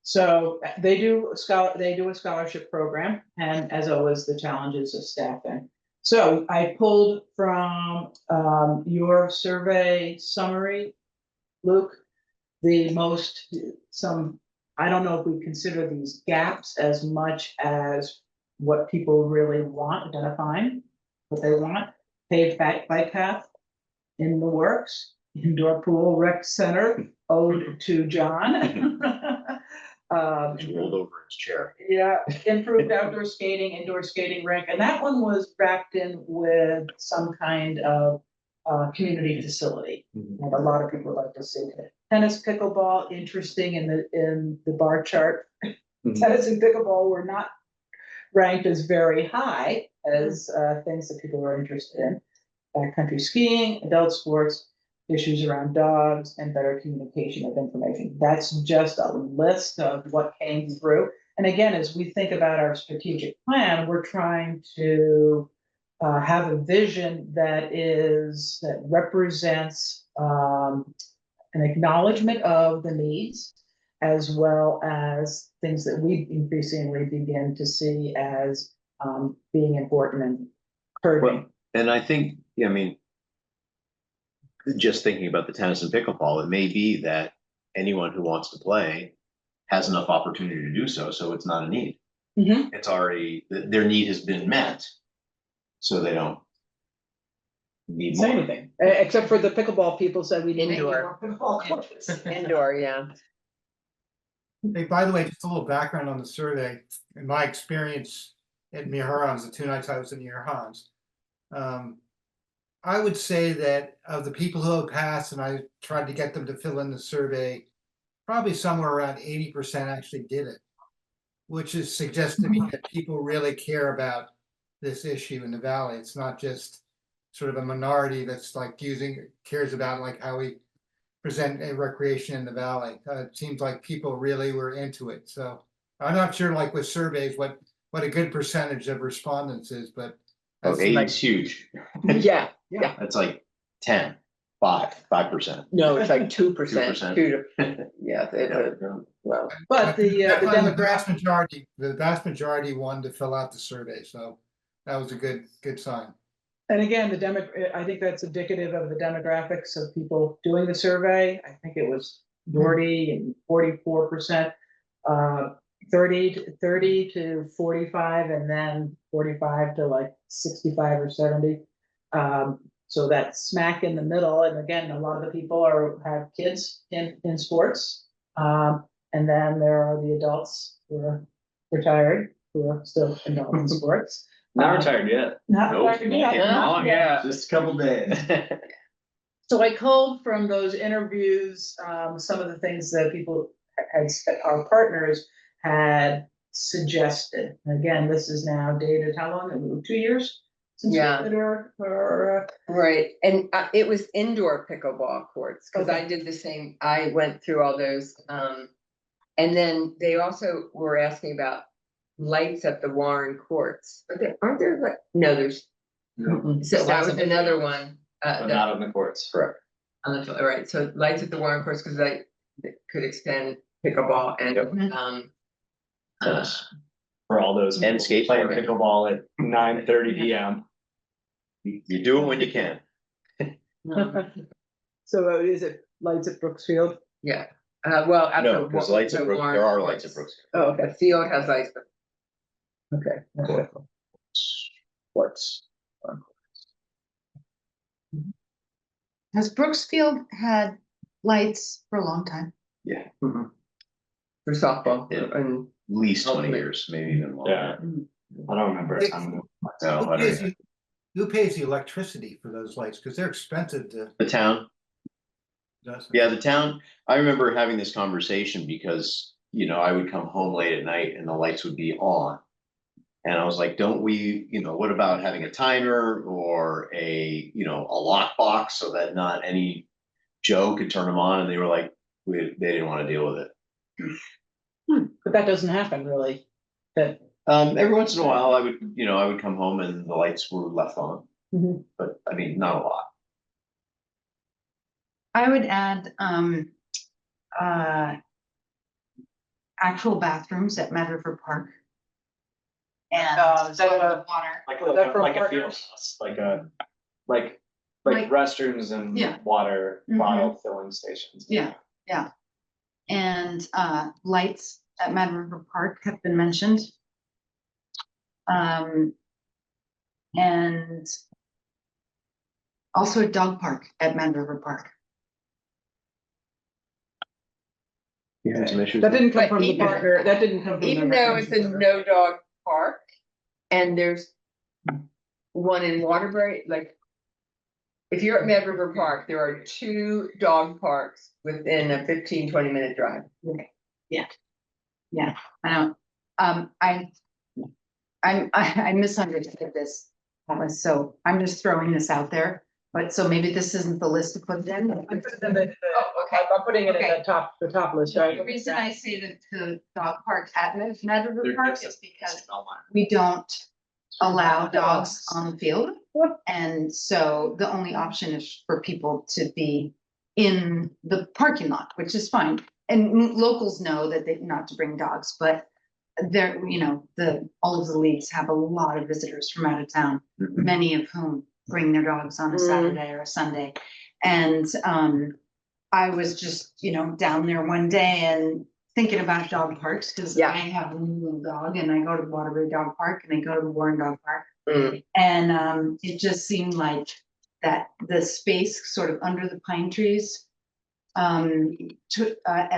So they do a scholarship program, and as always, the challenges of staffing. So I pulled from your survey summary, Luke, I don't know if we consider these gaps as much as what people really want, identifying what they want. Paved bike path in the works, indoor pool, rec center, ode to John. He rolled over in his chair. Yeah, improved outdoor skating, indoor skating rink, and that one was wrapped in with some kind of community facility. And a lot of people like to see it. Tennis, pickleball, interesting in the bar chart. Tennis and pickleball were not ranked as very high as things that people are interested in. Backcountry skiing, adult sports, issues around dogs, and better communication of information. That's just a list of what came through. And again, as we think about our strategic plan, we're trying to have a vision that represents an acknowledgement of the needs, as well as things that we increasingly begin to see as being important and hurting. And I think, just thinking about the tennis and pickleball, it may be that anyone who wants to play has enough opportunity to do so, so it's not a need. Mhm. It's already, their need has been met, so they don't need Say more. anything, except for the pickleball people said we didn't. Indoor. Pickleball courts. Indoor, yeah. Hey, by the way, just a little background on the survey. In my experience at Muir Hans, the 2 nights I was in Muir Hans, I would say that of the people who have passed, and I tried to get them to fill in the survey, probably somewhere around 80% actually did it, which suggests to me that people really care about this issue in the Valley. It's not just sort of a minority that's like cares about like how we present a recreation in the Valley. It seems like people really were into it. So I'm not sure, like with surveys, what a good percentage of respondents is, but Oh, that's 80 like, is huge. Yeah, That's like 5%. no, it's like 2%, 2%. yeah, well, But the definitely the demographic, vast majority won to fill out the survey. So That was a good sign. And again, I think that's indicative of the demographics of people doing the survey. I think it was Doherty and 44%, 30 to 45, and then 45 to like 65 or 70. So that's smack in the middle. And again, a lot of the people have kids in sports. And then there are the adults who are retired, who are still involved in sports. Not retired yet. Not Nope. retired yet, Yeah. not yet. Just a couple days. So I culled from those interviews, some of the things that people our partners had suggested. And again, this is now dated, how long? 2 years? Since we Yeah. did our, Right, and it was indoor pickleball courts, cause I Okay. did the same, I went through all those, and then they also were asking about lights at the Warren courts. Aren't there like, no, there's, so that was another one. But not on the courts. Correct. All right, so lights at the Warren courts, cause they could extend pickleball and, Yes. For all those. And people playing skateboarding. pickleball at 9:30 PM. You do it when you can. so is it lights at Brooksfield? yeah, well. at No, the because Wa- lights the at Brook, Warren there are lights at courts. Brooks. Oh, The field has lights, but okay. Sports. Has Brooksfield had lights for a long time? for softball Yeah. and. At least 20 Hopefully. years, maybe even longer. Yeah. I don't remember a time. No, Who I pays don't- who pays the electricity for those lights? Because they're expensive to. The town, doesn't- yeah, the town, I remember having this conversation because, I would come home late at night and the lights would be on. And I was like, don't we, what about having a timer or a lockbox so that not any Joe could turn them on? And they were like, they didn't want to deal with it. But that doesn't happen really. That, Every once in a while, I would come home and the lights were left on, Mhm. but I mean, not a lot. I would add, actual bathrooms at Mad River Park. And is that a- water. Like that from like a field partners? house, like Like- restrooms and Yeah. water Mhm. bottle filling stations. Yeah. And lights at Mad River Park have been mentioned. And also a dog park at Mad River Park. You had some issues? that didn't come But from the even- partner, that didn't come from. Even the though it's a recreation no dog park and there's one in Waterbury, like. If you're at Mad River Park, there are 2 dog parks within a 15-20 minute drive. I don't, I misunderstood this. So I'm just throwing this out there, but so maybe this isn't the list to put it in. I put it in the- Oh, okay. I'm putting it in Okay. the top list, The right? reason I say that the dog park at Mad River They're Park just- is because Belmont. we don't allow dogs on the field. And so the only option is for people to be in the parking lot, which is fine. And locals know that they not to bring dogs, but there, all of the leagues have a lot of visitors from out of town, many of whom bring their dogs on a Saturday or a Sunday. And I was just, down there one day and thinking about dog parks, because Yeah. I have a little dog and I go to Waterbury Dog Park and I go to the Warren Dog Park. Mm. And it just seemed like that the space sort of under the pine trees at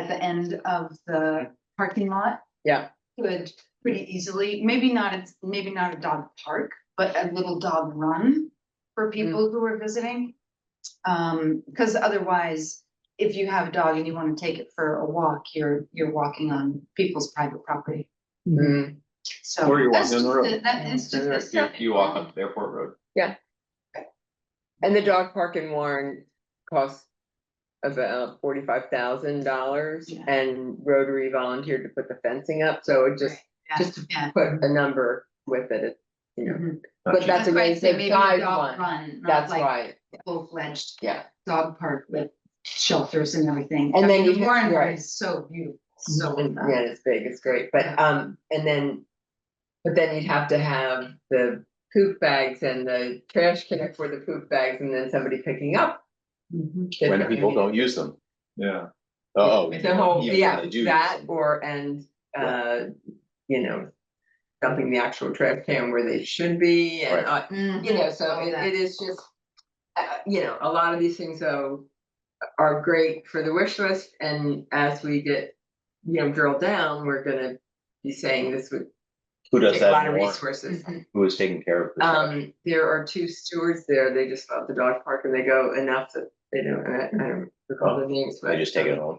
the end of the parking lot. Yeah. Could pretty easily, maybe not a dog park, but a little dog run for people who are visiting. Because otherwise, if you have a dog and you want to take it for a walk, you're walking on people's private property. Mm. So. Or you're that's walking on the just road. a- That is just. a You walk up to Airport Road. And the dog park in Warren costs about $45,000 Yeah. and Rotary volunteered to put the fencing up, so it just to Yeah. put a number with it, Mhm. But that's a why I nice say big maybe a size dog one, run, not that's like why, full-fledged yeah. dog park with shelters and everything. And I then mean, you the have- Warren right. Park is so beautiful, so. Yeah, it's big, it's great, but, and then. But then you'd have to have the poop bags and the trash can for the poop bags and then somebody picking up. When people don't use them. Yeah. Oh. The whole, even when yeah, they do use that them. or, you know, dumping the actual trash can where they should be and, you know, so it is just. You know, a lot of these things though are great for the wish list, and as we get, you know, drilled down, we're gonna be saying this would Who does take a lot that of more? resources. Who is taking care of this? There are 2 stewards there, they just love the dog park and they go enough that they don't, and I don't recall their names, but. They just take it home.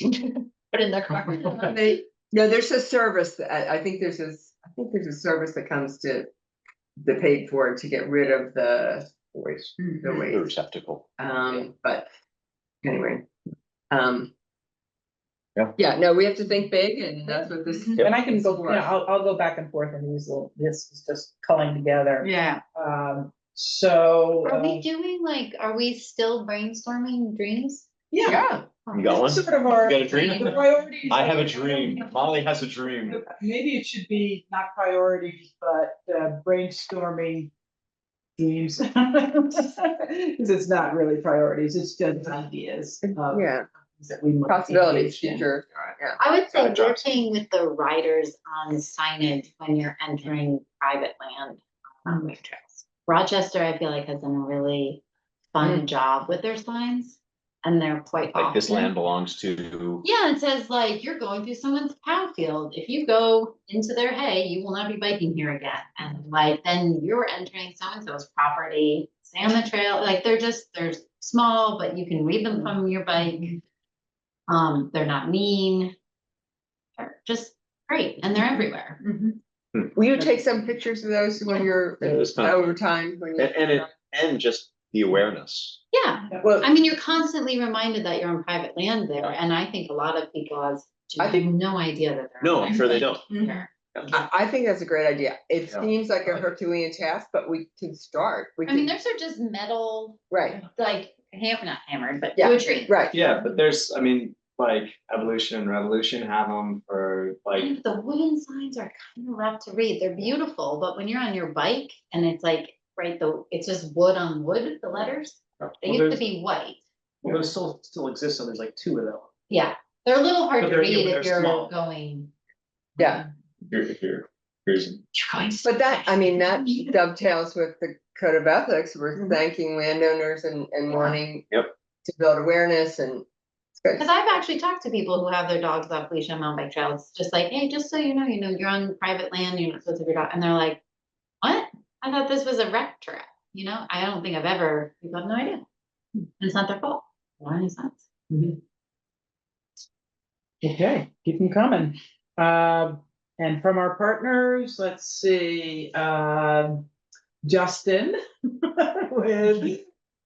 Put in their car. No, there's a service, I think there's a service that comes to the paid for to get rid of the Waste, the the waste. receptacle. But anyway. Yeah. Yeah, no, we have to think big and that's what this. And I can go, for. I'll go back and forth on these little, this is just culling together. Yeah. So. Are we doing like, are we still brainstorming dreams? Yeah. Yeah, You got one? Sort of our. You got a dream? the priorities. I have a dream. Molly has a dream. Maybe it should be not priorities, but brainstorming dreams. Because it's not really priorities, it's just ideas. of yeah, things that we might possibilities, engage in. future, yeah. I would say Gotcha. working with the riders on signage when you're entering private land on bike trails. Rochester, I feel like, has done a really fun job with their signs, and they're quite Like this often- land belongs to. Yeah, it says like, you're going through someone's cow field. If you go into their hay, you will not be biking here again. And like, then you're entering so-and-so's property, stay on the trail. Like, they're small, but you can read them from your bike. They're not mean. They're just great, and they're everywhere. Will you take some pictures of those when you're Yeah, this time. over time? when you- And just the awareness. Yeah, Well, I mean, you're constantly reminded that you're on private land there, and I think a lot of people I have think- no idea that they're. No, on I'm sure they private don't. land. I think that's a great idea. It Yeah. seems like a Herculean task, but we can start. We I mean, can, those are just metal, right, like, not hammered, but Yeah. to a tree. right. Yeah, but there's, I mean, like Evolution and Revolution have them for like, And the wooden signs are kind of rough to read. They're beautiful, but when you're on your bike and it's like, right, it's just wood on wood, the letters. They Well, used to there's- be white. Well, those still exist, so there's like 2 of them. Yeah, they're a little hard But to they're- read they're if you're small. going. Yeah. if you're cruising. You're going. But that, I mean, that dovetails with the code of ethics. We're thanking landowners and wanting. Yep. To build awareness and. it's good. Because I've actually talked to people who have their dogs off leash on mountain bike trails, just like, hey, just so you know, you're on private land, you're not supposed to have your dog, and they're like, what? I thought this was a rec trail, I don't think people have no idea. And it's not their fault. Why any sense? Okay, keep them coming. And from our partners, let's see, Justin with,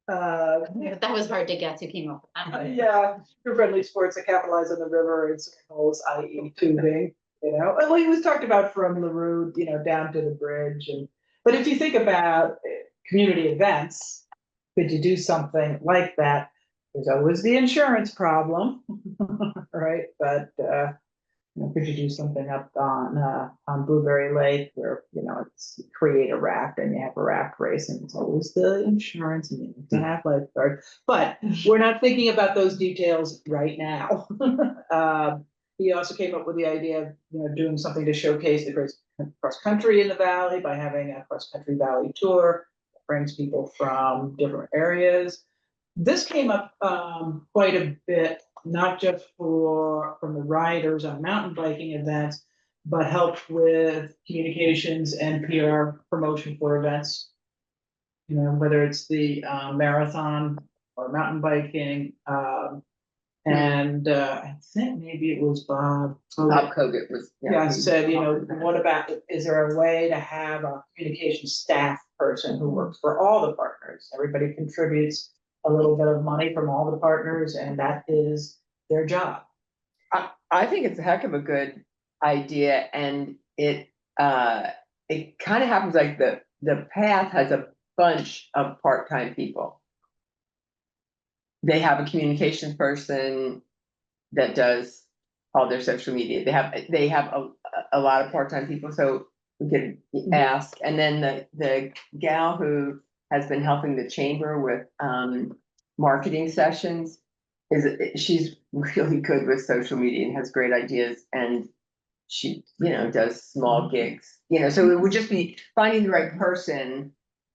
That was hard to guess who came up with that one. yeah, friendly sports that capitalize on the river and schools, i.e. tubing, Well, it was talked about from LaRue, down to the bridge but if you think about community events, could you do something like that? There's always the insurance problem, right? But, could you do something up on Blueberry Lake where, it's create a raft and you have a raft race and it's always the insurance and you have to have lifeguards. But we're not thinking about those details right now. He also came up with the idea of, doing something to showcase the cross country in the valley by having a cross country valley tour that brings people from different areas. This came up quite a bit, not just from the riders on mountain biking events, but helped with communications and PR promotion for events. Whether it's the marathon or mountain biking. And I think maybe it was Bob. Bob Kogut was. Yeah, said, what about, is there a way to have a communication staff person who works for all the partners? Everybody contributes a little bit of money from all the partners and that is their job. I think it's a heck of a good idea and it kind of happens like the path has a bunch of part-time people. They have a communications person that does all their social media. They have a lot of part-time people, so we could ask, and then the gal who has been helping the chamber with, marketing sessions. She's really good with social media and has great ideas, and she, does small gigs, so it would just be finding the right person.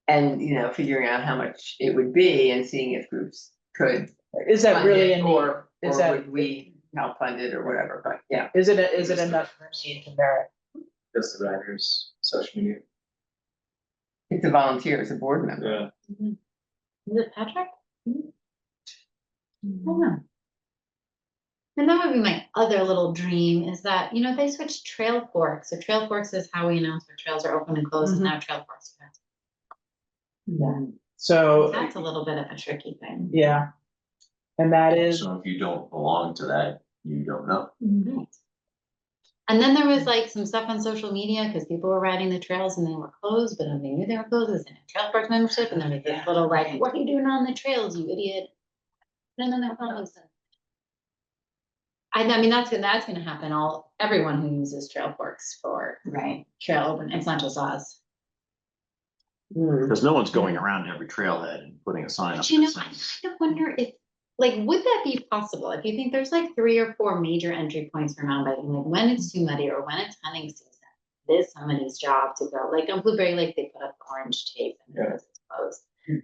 And, figuring out how much it would be and seeing if groups could. Is that fund really it, a need? or Is that- would we help fund it or whatever, but yeah. Is it enough for me to merit? Just the writers, social media. It's a volunteer, it's a board member. Yeah. Is it Patrick? I don't know. And that would be my other little dream is that, they switched Trail Forks. So Trail Forks is how we announce where trails are open and closed, and now Trail Forks. So, That's a little bit of a tricky thing. yeah. And that is, So if you don't belong to that, you don't know. Right. And then there was like some stuff on social media because people were riding the trails and they were closed, but they knew they were closed. It was in a Trail Forks membership, and then we did this little like, "What are you doing on the trails, you idiot?" No, that makes sense. I mean, that's gonna happen. Everyone who uses Trail Forks for Right. trail open. It's not just us. Because no one's going around every trailhead and putting a sign up. But that I says- kind of wonder if, like, would that be possible? If you think there's like 3 or 4 major entry points for mountain biking, like when it's too muddy or when it's hunting season, it is somebody's job to go. Like on Blueberry Lake, they put up orange tape and Yeah. it's closed. I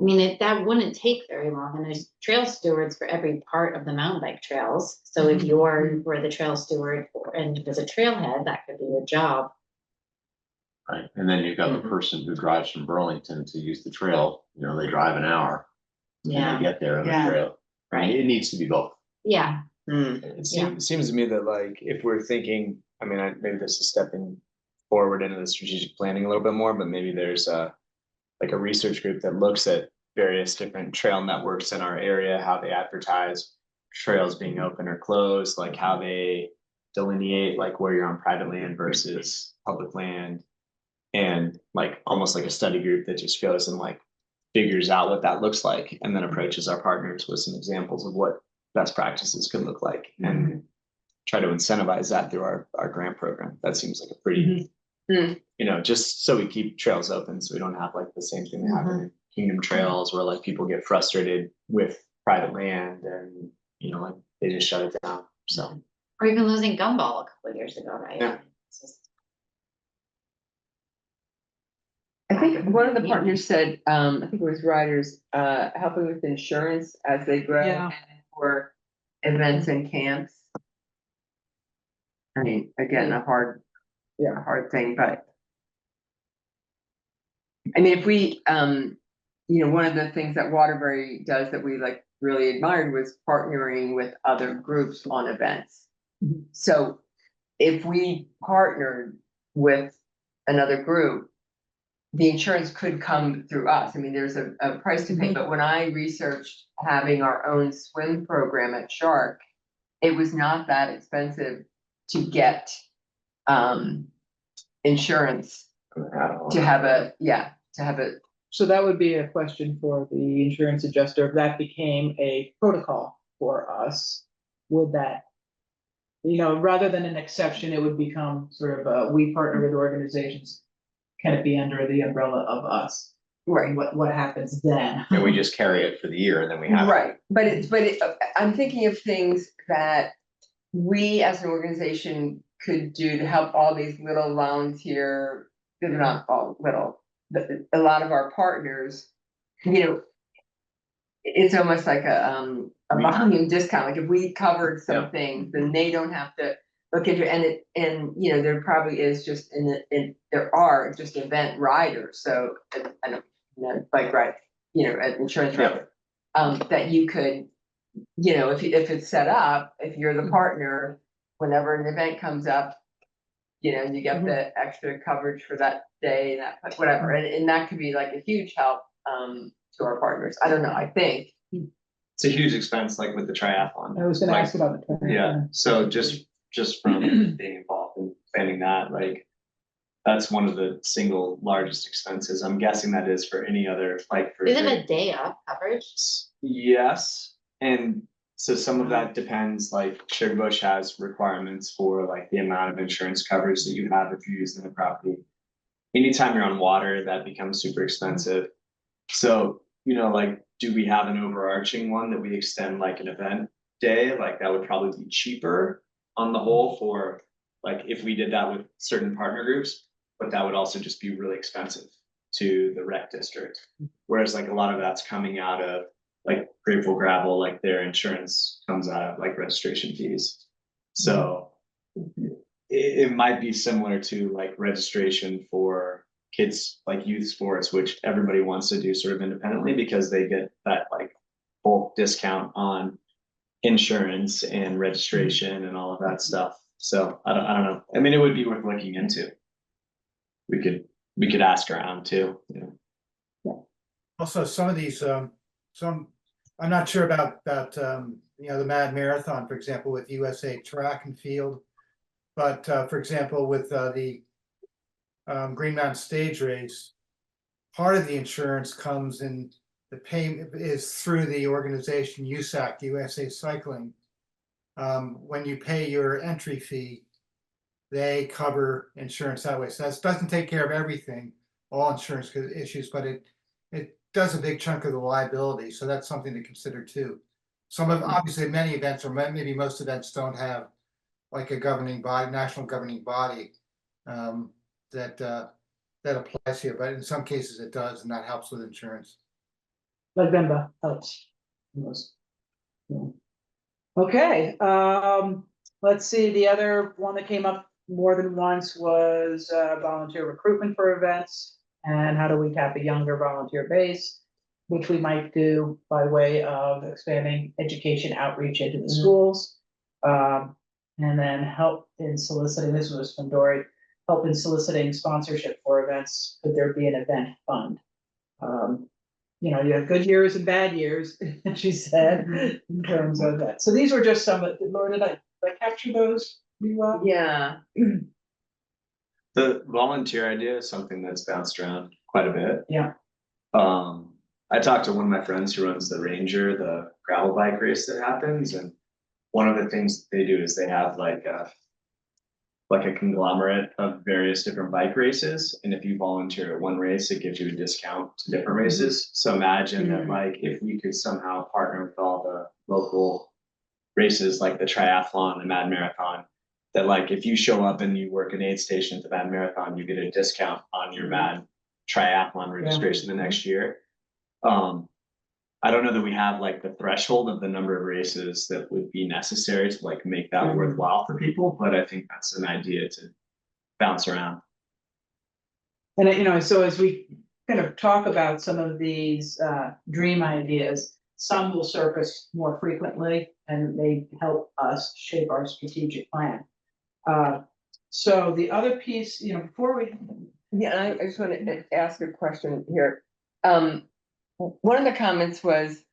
mean, that wouldn't take very long, and there's trail stewards for every part of the mountain bike trails. So if were the trail steward and there's a trailhead, that could be your job. Right, and then you've got the person who drives from Burlington to use the trail, they drive an hour. And Yeah, they get there on the Yeah. trail. right. It needs to be both. Yeah, It seems to me that like, if we're thinking, I mean, maybe this is stepping forward into the strategic planning a little bit more, but maybe there's like a research group that looks at various different trail networks in our area, how they advertise trails being open or closed, like how they delineate like where you're on private land versus public land. And like, almost like a study group that just goes and like figures out what that looks like, and then approaches our partners with some examples of what best practices could look like, and try to incentivize that through our grant program. That seems like a pretty, just so we keep trails open, so we don't have like the same thing that happened in Kingdom Trails, where like people get frustrated with private land and, like they just shut it down, so. or even losing Gumball a couple of years ago, right? Yeah. It's just- I think one of the partners said, I think it was riders, helping with insurance as they grow Yeah. and for events and camps. I mean, again, a hard thing, but. I mean, if we, one of the things that Waterbury does that we like really admired was partnering with other groups on events. So if we partnered with another group, the insurance could come through us. I mean, there's a price to pay, but when I researched having our own swim program at Shark, it was not that expensive to get insurance to have a. so that would be a question for the insurance adjuster. If that became a protocol for us, would that, rather than an exception, it would become sort of we partner with organizations. Can it be under the umbrella of us? Right. What happens then? And we just carry it for the year, and then we have. Right, I'm thinking of things that we as an organization could do to help all these little volunteer, they're not all little, but a lot of our partners, it's almost like a volume discount, like if we covered some things, then they don't have to look into it, and there probably is just there are just event riders, so I don't bike ride, an insurance rider. That you could, if it's set up, if you're the partner, whenever an event comes up, you get the extra coverage for that day, that whatever, and that could be like a huge help to our partners. I don't know, I think. It's a huge expense, like with the triathlon. I was gonna ask about the. Yeah, so just from being involved in planning that, like, that's one of the single largest expenses. I'm guessing that is for any other, like for. Is it a day of coverage? Yes, and So some of that depends, like Sugarbush has requirements for like the amount of insurance coverage that you have if you're using the property. Anytime you're on water, that becomes super expensive. So, you know, like, do we have an overarching one that we extend like an event day? Like that would probably be cheaper on the whole for, like, if we did that with certain partner groups, but that would also just be really expensive to the rec district. Whereas like a lot of that's coming out of like Grateful Gravel, like their insurance comes out of like registration fees. So it might be similar to like registration for kids, like youth sports, which everybody wants to do sort of independently because they get that like bulk discount on insurance and registration and all of that stuff. So I don't know. I mean, it would be worth looking into. We could ask around too, you know. Also, some of these, I'm not sure about, you know, the Mad Marathon, for example, with USA Track and Field. But, for example, with, the Green Mountain Stage Race, part of the insurance comes in, the payment is through the organization USAC, USA Cycling. When you pay your entry fee, they cover insurance that way. So that doesn't take care of everything, all insurance issues, but it does a big chunk of the liability. So that's something to consider too. Some of, obviously, many events, or maybe most events, don't have like a governing body, national governing body, that applies here, but in some cases it does, and that helps with insurance. Like Bemba helps. Yes. Yeah. Okay, let's see, the other one that came up more than once was volunteer recruitment for events. And how do we tap a younger volunteer base, which we might do by way of expanding education outreach into the schools. And then help in soliciting, this was from Dory, help in soliciting sponsorship for events. Could there be an event fund? You know, you have good years and bad years, she said, in terms of that. So these were just some of, Laura, did I capture those? Yeah, The volunteer idea is something that's bounced around quite a bit. Yeah. I talked to one of my friends who runs the Ranger, the gravel bike race that happens, and one of the things they do is they have like a conglomerate of various different bike races, and if you volunteer at one race, it gives you a discount to different races. So imagine that, like, if we could somehow partner with all the local races, like the triathlon, the Mad Marathon, that like if you show up and you work an aid station at the Mad Marathon, you get a discount on your Mad Triathlon registration the next year. I don't know that we have like the threshold of the number of races that would be necessary to like make that worthwhile for people, but I think that's an idea to bounce around. And you know, so as we kind of talk about some of these dream ideas, some will surface more frequently and they help us shape our strategic plan. So the other piece, you know, before we. yeah, I just want to ask a question here. One of the comments was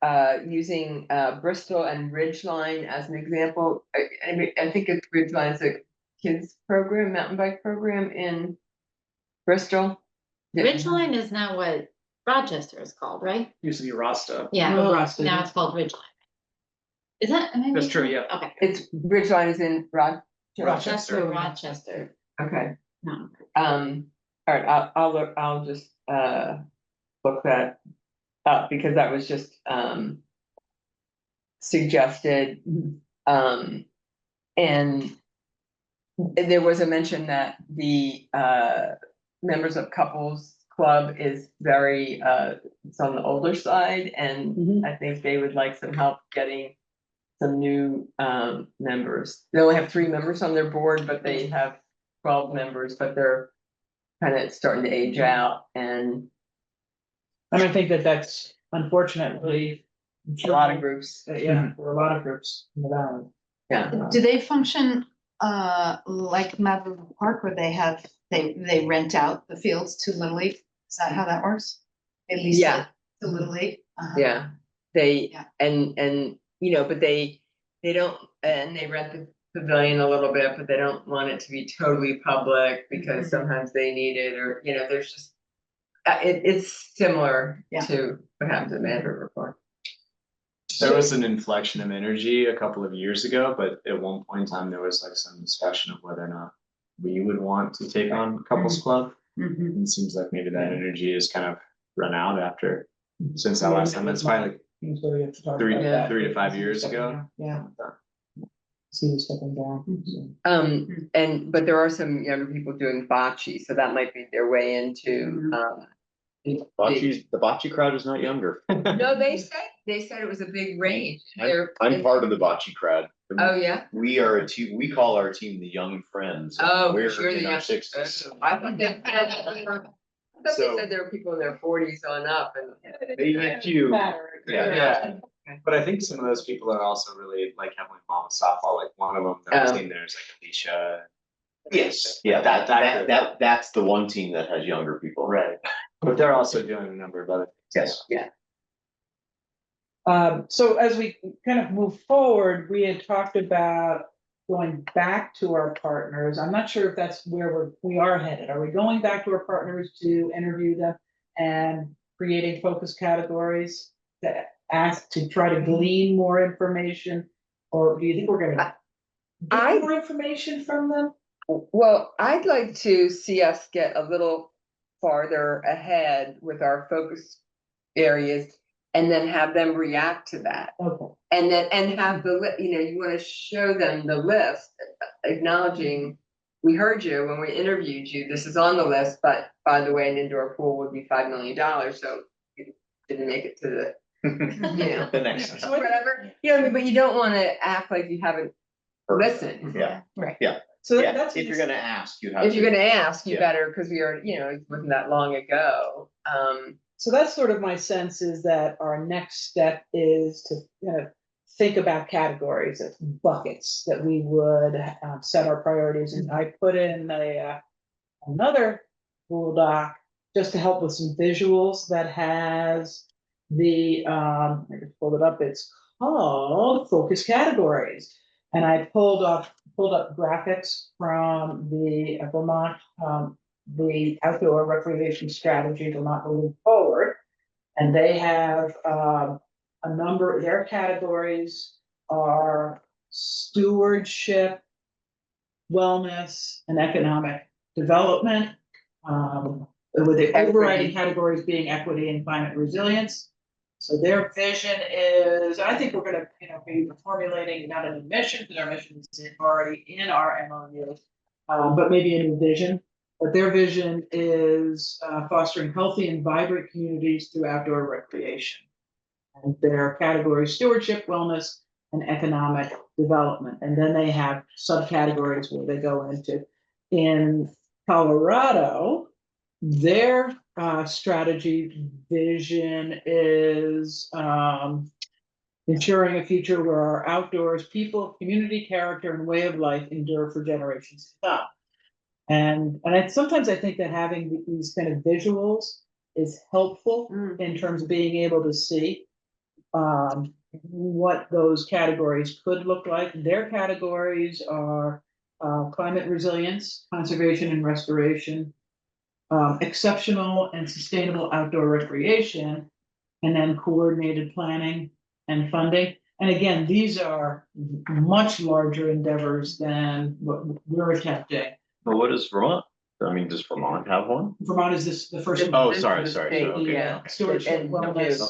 using Bristol and Ridgeline as an example. I think it's Ridgeline's a kids program, mountain bike program in Bristol. Ridgeline is now what Rochester is called, right? Used to be Rasta. Yeah, Oh, Rochester. now it's called Ridgeline. Is that? am I That's making- true, yeah. Okay. It's Ridgeline is in Rochester, Rochester. Okay. No. All right, I'll just look that up because that was just suggested. And there was a mention that the members of couples club is very it's on the older side, and I think they would like some help getting some new members. They only have 3 members on their board, but they have 12 members, but they're kind of starting to age out, and And I think that that's unfortunately. a lot of groups. Yeah, for a lot of groups in the valley. Yeah. Do they function like Mad River Park where they rent out the fields to Little League? Is that how that works? At least Yeah. to Little League? Yeah, they, Yeah. and, you know, but they don't, and they rent the pavilion a little bit, but they don't want it to be totally public because sometimes they need it, or, you know, there's just. It's similar Yeah. to what happens at Mad River Park. There was an inflection of energy a couple of years ago, but at one point in time, there was like some discussion of whether or not we would want to take on couples club. Mhm. It seems like maybe that energy has kind of run out after, since that last time. That's probably like Things where we have to talk three, about that. 3 to 5 years ago. Yeah, see who's stepping down. so. But there are some younger people doing bocce, so that might be their way into, the- The bocce crowd is not younger. No, they said it was a big range. I'm part of the bocce crowd. Oh, yeah? We are a team, we call our team the Young Friends. Oh, We're sure, in the our young- sixties. I thought they So- said there were people in their forties on up and. Maybe a few. Matter. Yeah. But I think some of those people are also really like heavily involved with softball. Like one of them that I've Oh. seen there is like Alicia. Yes, yeah, that's the one team that has younger people. Right. But they're also doing a number of other things. Yes. So as we kind of move forward, we had talked about going back to our partners. I'm not sure if that's where we are headed. Are we going back to our partners to interview them and creating focus categories that ask to try to glean more information? Or do you think we're gonna get more information from them? Well, I'd like to see us get a little farther ahead with our focus areas and then have them react to that. Okay, And then, and have you wanna show them the list, acknowledging, we heard you when we interviewed you, this is on the list, but by the way, an indoor pool would be $5 million, so it didn't make it to the, Yeah. The next. So I think- whatever. You know what I mean, but you don't wanna act like you haven't listened. Yeah, so yeah, that's. if you're gonna ask, you have. If you're to- gonna ask, you Yeah. better, cause we are, it wasn't that long ago, So that's sort of my sense is that our next step is to kind of think about categories of buckets that we would set our priorities. And I put in another Google Doc just to help with some visuals that has the, I just pulled it up, it's called Focus Categories. And I pulled up graphics from the Vermont, the Outdoor Recreation Strategy, Vermont Moving Forward. And they have a number, their categories are stewardship, wellness, and economic development. With the overriding categories being equity and climate resilience. So their vision is, I think we're gonna, be formulating not a new mission, because our mission is already in our MOU. But maybe a new vision, but their vision is fostering healthy and vibrant communities through outdoor recreation. And their categories stewardship, wellness, and economic development, and then they have subcategories where they go into. In Colorado, their strategy vision is ensuring a future where our outdoors people, community character, and way of life endure for generations to come. And sometimes I think that having these kind of visuals is helpful in terms of being able to see what those categories could look like. Their categories are climate resilience, conservation and restoration, exceptional and sustainable outdoor recreation, and then coordinated planning and funding. And again, these are much larger endeavors than what we're attempting. But what is Vermont? I mean, does Vermont have one? Vermont is this the first. Oh, one. sorry, The, okay. Yeah. Stewardship, And- wellness,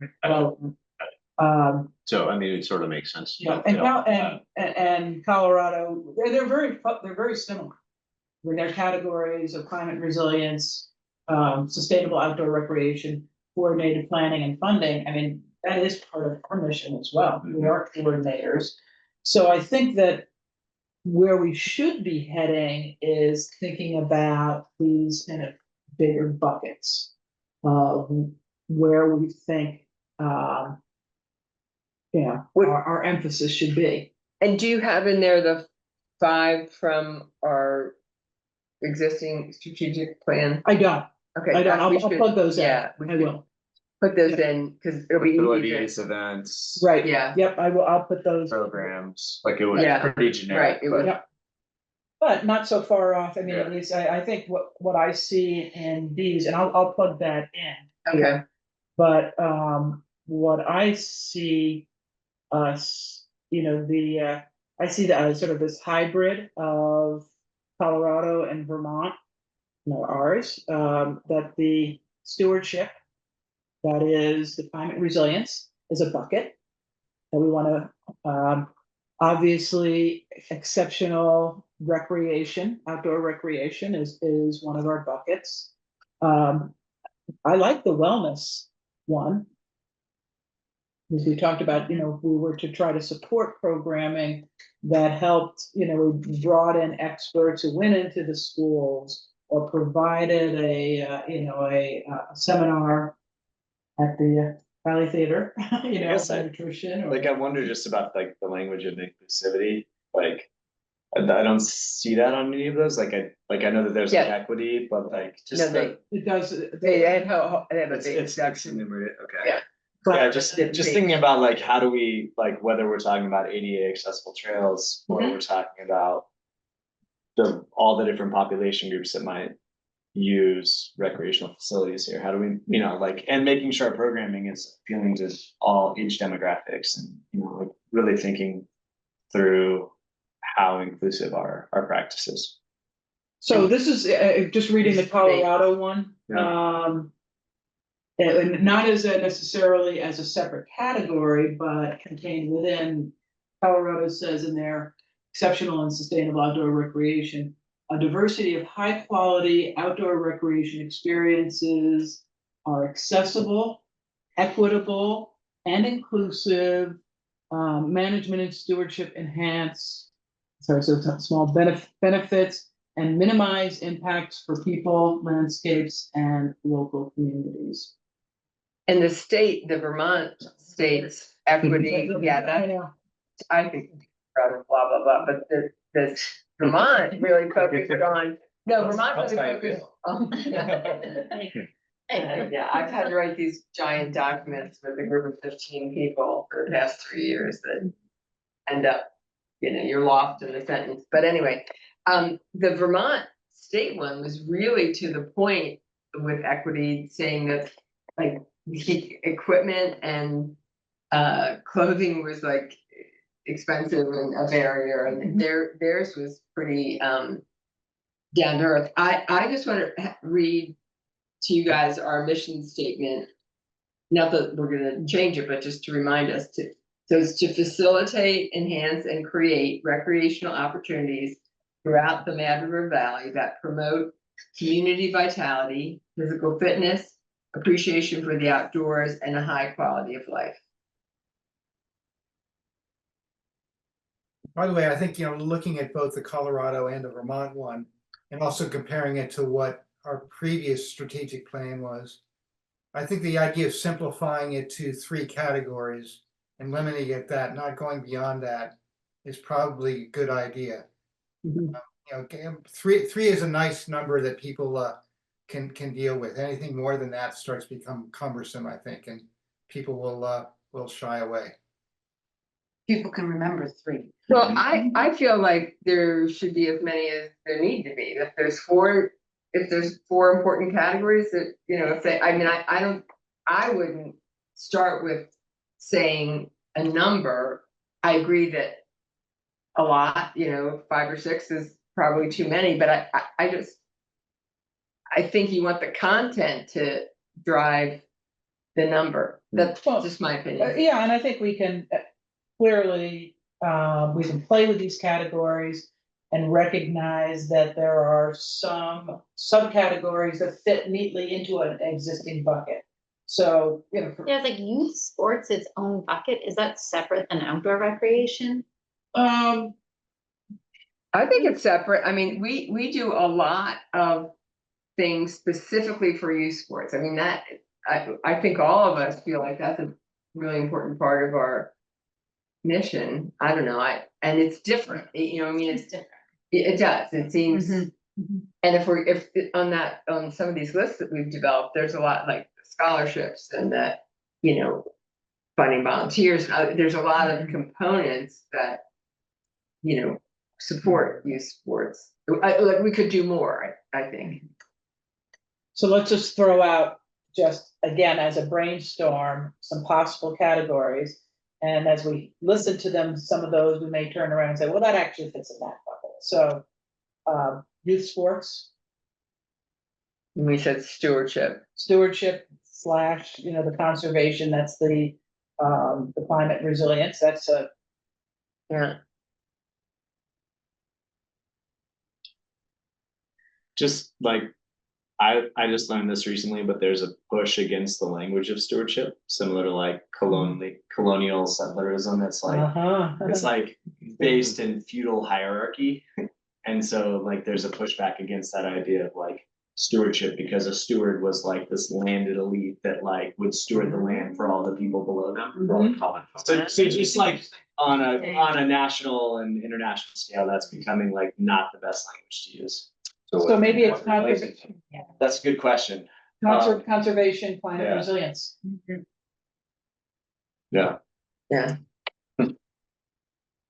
Okay. development. So, I mean, it sort of makes sense. to Yeah, dovetail. and Colorado, they're very similar. With their categories of climate resilience, sustainable outdoor recreation, coordinated planning and funding, I mean, that is part of our mission as well. We are coordinators. So I think that where we should be heading is thinking about these kind of bigger buckets. Where we think, our emphasis should be. and do you have in there the 5 from our existing strategic plan? I don't, Okay. I'll we I'll should- plug those in. Yeah, I will. put those in, cause it'll be Facilities, easier. events. Right, Yeah, yep, I'll put those. Programs, like it was Yeah. pretty generic, right, it was, Yep. But not so far off. I mean, at Yeah. least I think what I see in these, and I'll plug that in. okay, But, what I see us, I see that as sort of this hybrid of Colorado and Vermont, ours, that the stewardship, that is the climate resilience, is a bucket that we want to, obviously, exceptional recreation, outdoor recreation is one of our buckets. I like the wellness one. As we talked about, if we were to try to support programming that helped, we brought in experts who went into the schools or provided a seminar at the Valley Theater, Yes, on nutrition. Like, I wonder just about like the language of inclusivity, like. I don't see that on any of those, like I know that there's like Yeah. equity, but like No, just they, It does. they had, they have a it's big it's section. enumerated, okay. Yeah. Yeah, just thinking about like, how do we, like, whether we're talking about ADA accessible trails, or we're talking about. All the different population groups that might use recreational facilities here, how do we, like, and making sure our programming is appealing to all age demographics and, like really thinking through. How inclusive are our practices. So this is, just reading the Colorado one. And not as necessarily as a separate category, but contained within, Colorado says in their exceptional and sustainable outdoor recreation, a diversity of high quality outdoor recreation experiences are accessible, equitable, and inclusive. Management and stewardship enhance, so small benefits and minimize impacts for people, landscapes, and local communities. And the Vermont state's equity, yeah, I that, know. I think, rather blah, blah, blah, but the Vermont really focused on, no, Vermont really focused on. Yeah, I've had to write these giant documents with a group of 15 people for the past 3 years that end up, you're lost in the sentence, but anyway, the Vermont state one was really to the point with equity, saying that like equipment and clothing was like expensive and a barrier, and theirs was pretty down to earth. I just want to read to you guys our mission statement. Not that we're gonna change it, but just to remind us so it's to facilitate, enhance, and create recreational opportunities throughout the Mad River Valley that promote community vitality, physical fitness, appreciation for the outdoors, and a high quality of life. By the way, I think, looking at both the Colorado and the Vermont one, and also comparing it to what our previous strategic plan was, I think the idea of simplifying it to 3 categories and limiting it that, not going beyond that, is probably a good idea. Three is a nice number that people can deal with. Anything more than that starts to become cumbersome, I think, and people will shy away. People can remember 3. Well, I feel like there should be as many as there need to be. If there's 4 important categories that, if they, I wouldn't start with saying a number. I agree that a lot, 5 or 6 is probably too many, but I think you want the content to drive the number. That's just my opinion. Yeah, and I think we can clearly, we can play with these categories and recognize that there are some subcategories that fit neatly into an existing bucket. So, There's like youth sports, its own bucket. Is that separate than outdoor recreation? I think it's separate. I mean, we do a lot of things specifically for youth sports. I mean, that I think all of us feel like that's a really important part of our mission. I don't know. And it's different. It's different. It does. It seems. Mm-hmm. And if on some of these lists that we've developed, there's a lot like scholarships and that, funding volunteers. There's a lot of components that, support youth sports. Like we could do more, I think. so let's just throw out just, again, as a brainstorm, some possible categories. And as we listen to them, some of those we may turn around and say, well, that actually fits in that bucket. So, youth sports, And we said stewardship. stewardship slash, the conservation, that's the climate resilience, that's a, Yeah. Just like, I just learned this recently, but there's a push against the language of stewardship, similar to like colonial settlerism. It's like, uh-huh. it's like based in feudal hierarchy. And so like there's a pushback against that idea of like stewardship, because a steward was like this landed elite that like would steward the land for all the people below them. Mhm. So just like on a national and international scale, that's becoming like not the best language to use. So maybe it's conservation, That's a good question. conservation, climate yeah. resilience. Yeah. Yeah.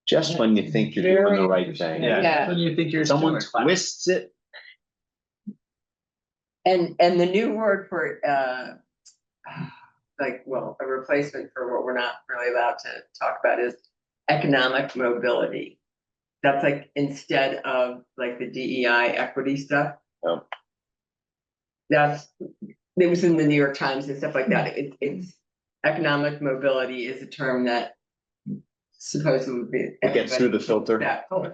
Just when you think you're doing the Very right interesting. thing. Yeah. When you think you're. Someone steward. twists it. And the new word for like, well, a replacement for what we're not really allowed to talk about is economic mobility. That's like instead of like the DEI equity stuff. Oh. It was in the New York Times and stuff like that. It's economic mobility is a term that supposedly would be. It gets through the filter.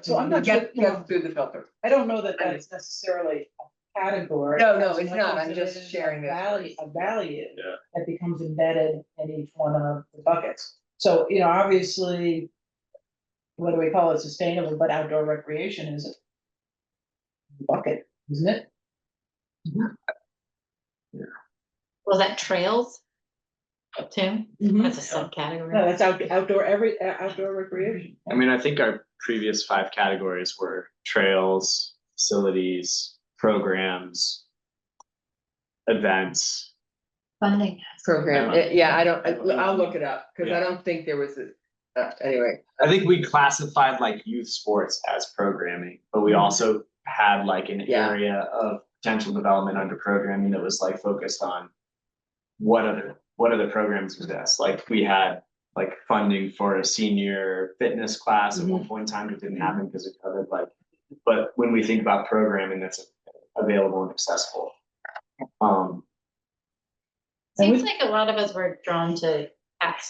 So I'm not Gets sure, through the filter. I don't know that that's necessarily a category. No, as it's much not. as I'm it just is sharing this. a value Yeah. that becomes embedded in each one of the buckets. So, obviously, what do we call it, sustainable, but outdoor recreation is a bucket, isn't it? Was that trails? Too, that's a No, subcategory. that's outdoor recreation. I mean, I think our previous 5 categories were trails, facilities, programs, events. Funding. Program, yeah, I'll look it up, because I don't think there was anyway. I think we classified like youth sports as programming, but we also had like an Yeah. area of potential development under programming that was like focused on what other programs exist. Like we had like funding for a senior fitness class at one point in time. It didn't happen because of COVID, but when we think about programming that's available and accessible. Seems like a lot of us were drawn to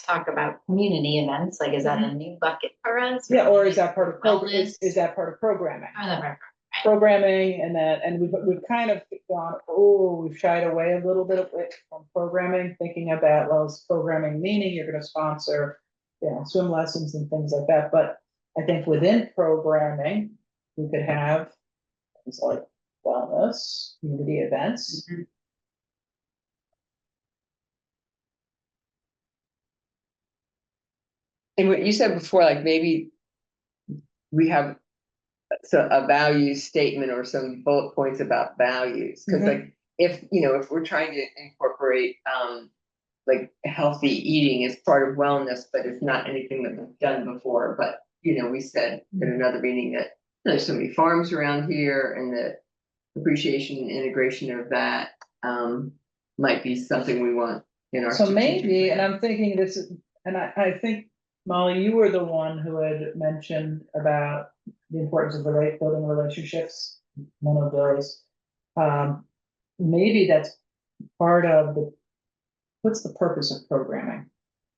talk about community events, like is that a new bucket for us? Yeah, or is that part of Wellness. is that part of programming? Or the- Programming and we've kind of gone, we've shied away a little bit from programming, thinking about, well, it's programming meaning you're gonna sponsor, swim lessons and things like that, but I think within programming, we could have things like wellness, community events. And what you said before, like maybe we have a value statement or some bullet points about values, because like if we're trying to incorporate like healthy eating as part of wellness, but it's not anything that we've done before, but we said in another meeting that there's so many farms around here, and the appreciation and integration of that might be something we want in our. So strategic maybe, and plan. I'm thinking this, and I think, Molly, you were the one who had mentioned about the importance of building relationships, one of those. Maybe that's part of what's the purpose of programming?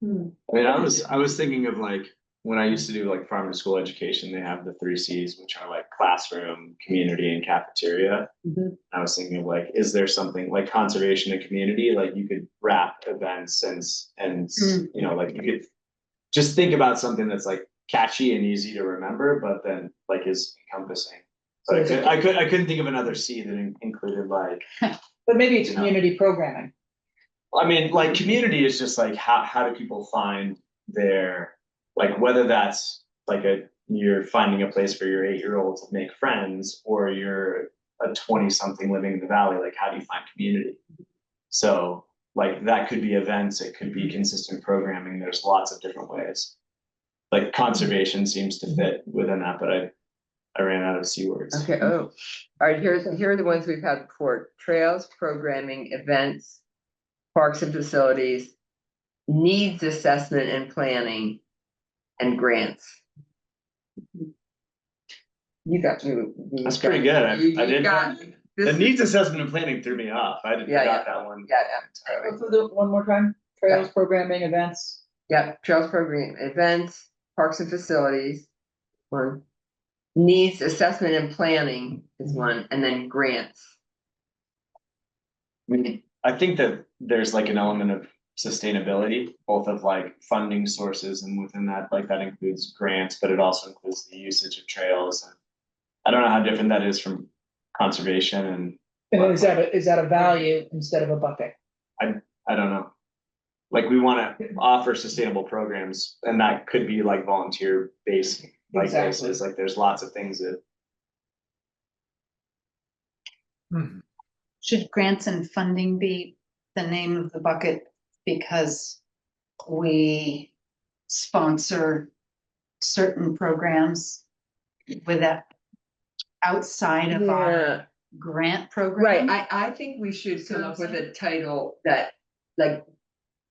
I mean, I was thinking of like when I used to do like farm to school education, they have the 3 C's, which are like classroom, community, and cafeteria. I was thinking of like, is there something like conservation and community? Like you could wrap events and like you could just think about something that's like catchy and easy to remember, but then like is encompassing. So I couldn't think of another C that included like. But maybe it's community programming. I mean, like community is just like how do people find their, like whether that's like you're finding a place for your 8-year-old to make friends, or you're a 20-something living in the valley, like how do you find community? So like that could be events, it could be consistent programming. There's lots of different ways. Like conservation seems to fit within that, but I ran out of C words. Okay, all right, here are the ones we've had before: trails, programming, events, parks and facilities, needs assessment and planning, and grants. You got you. That's pretty good. I did. The The needs assessment and planning threw me off. I didn't Yeah, got that one. Yeah, Go through the one more time, trails, programming, events. yeah, trails program, events, parks and facilities, one. Needs assessment and planning is one, and then grants. I mean, I think that there's like an element of sustainability, both of like funding sources, and within that, like that includes grants, but it also includes the usage of trails. And I don't know how different that is from conservation, and And is that a value instead of a bucket? I don't know. Like we want to offer sustainable programs, and that could be like volunteer based, like Exactly. basis. Like there's lots of things that Should grants and funding be the name of the bucket because we sponsor certain programs with that outside of our grant program? Right, I think we should come up with a title that, like,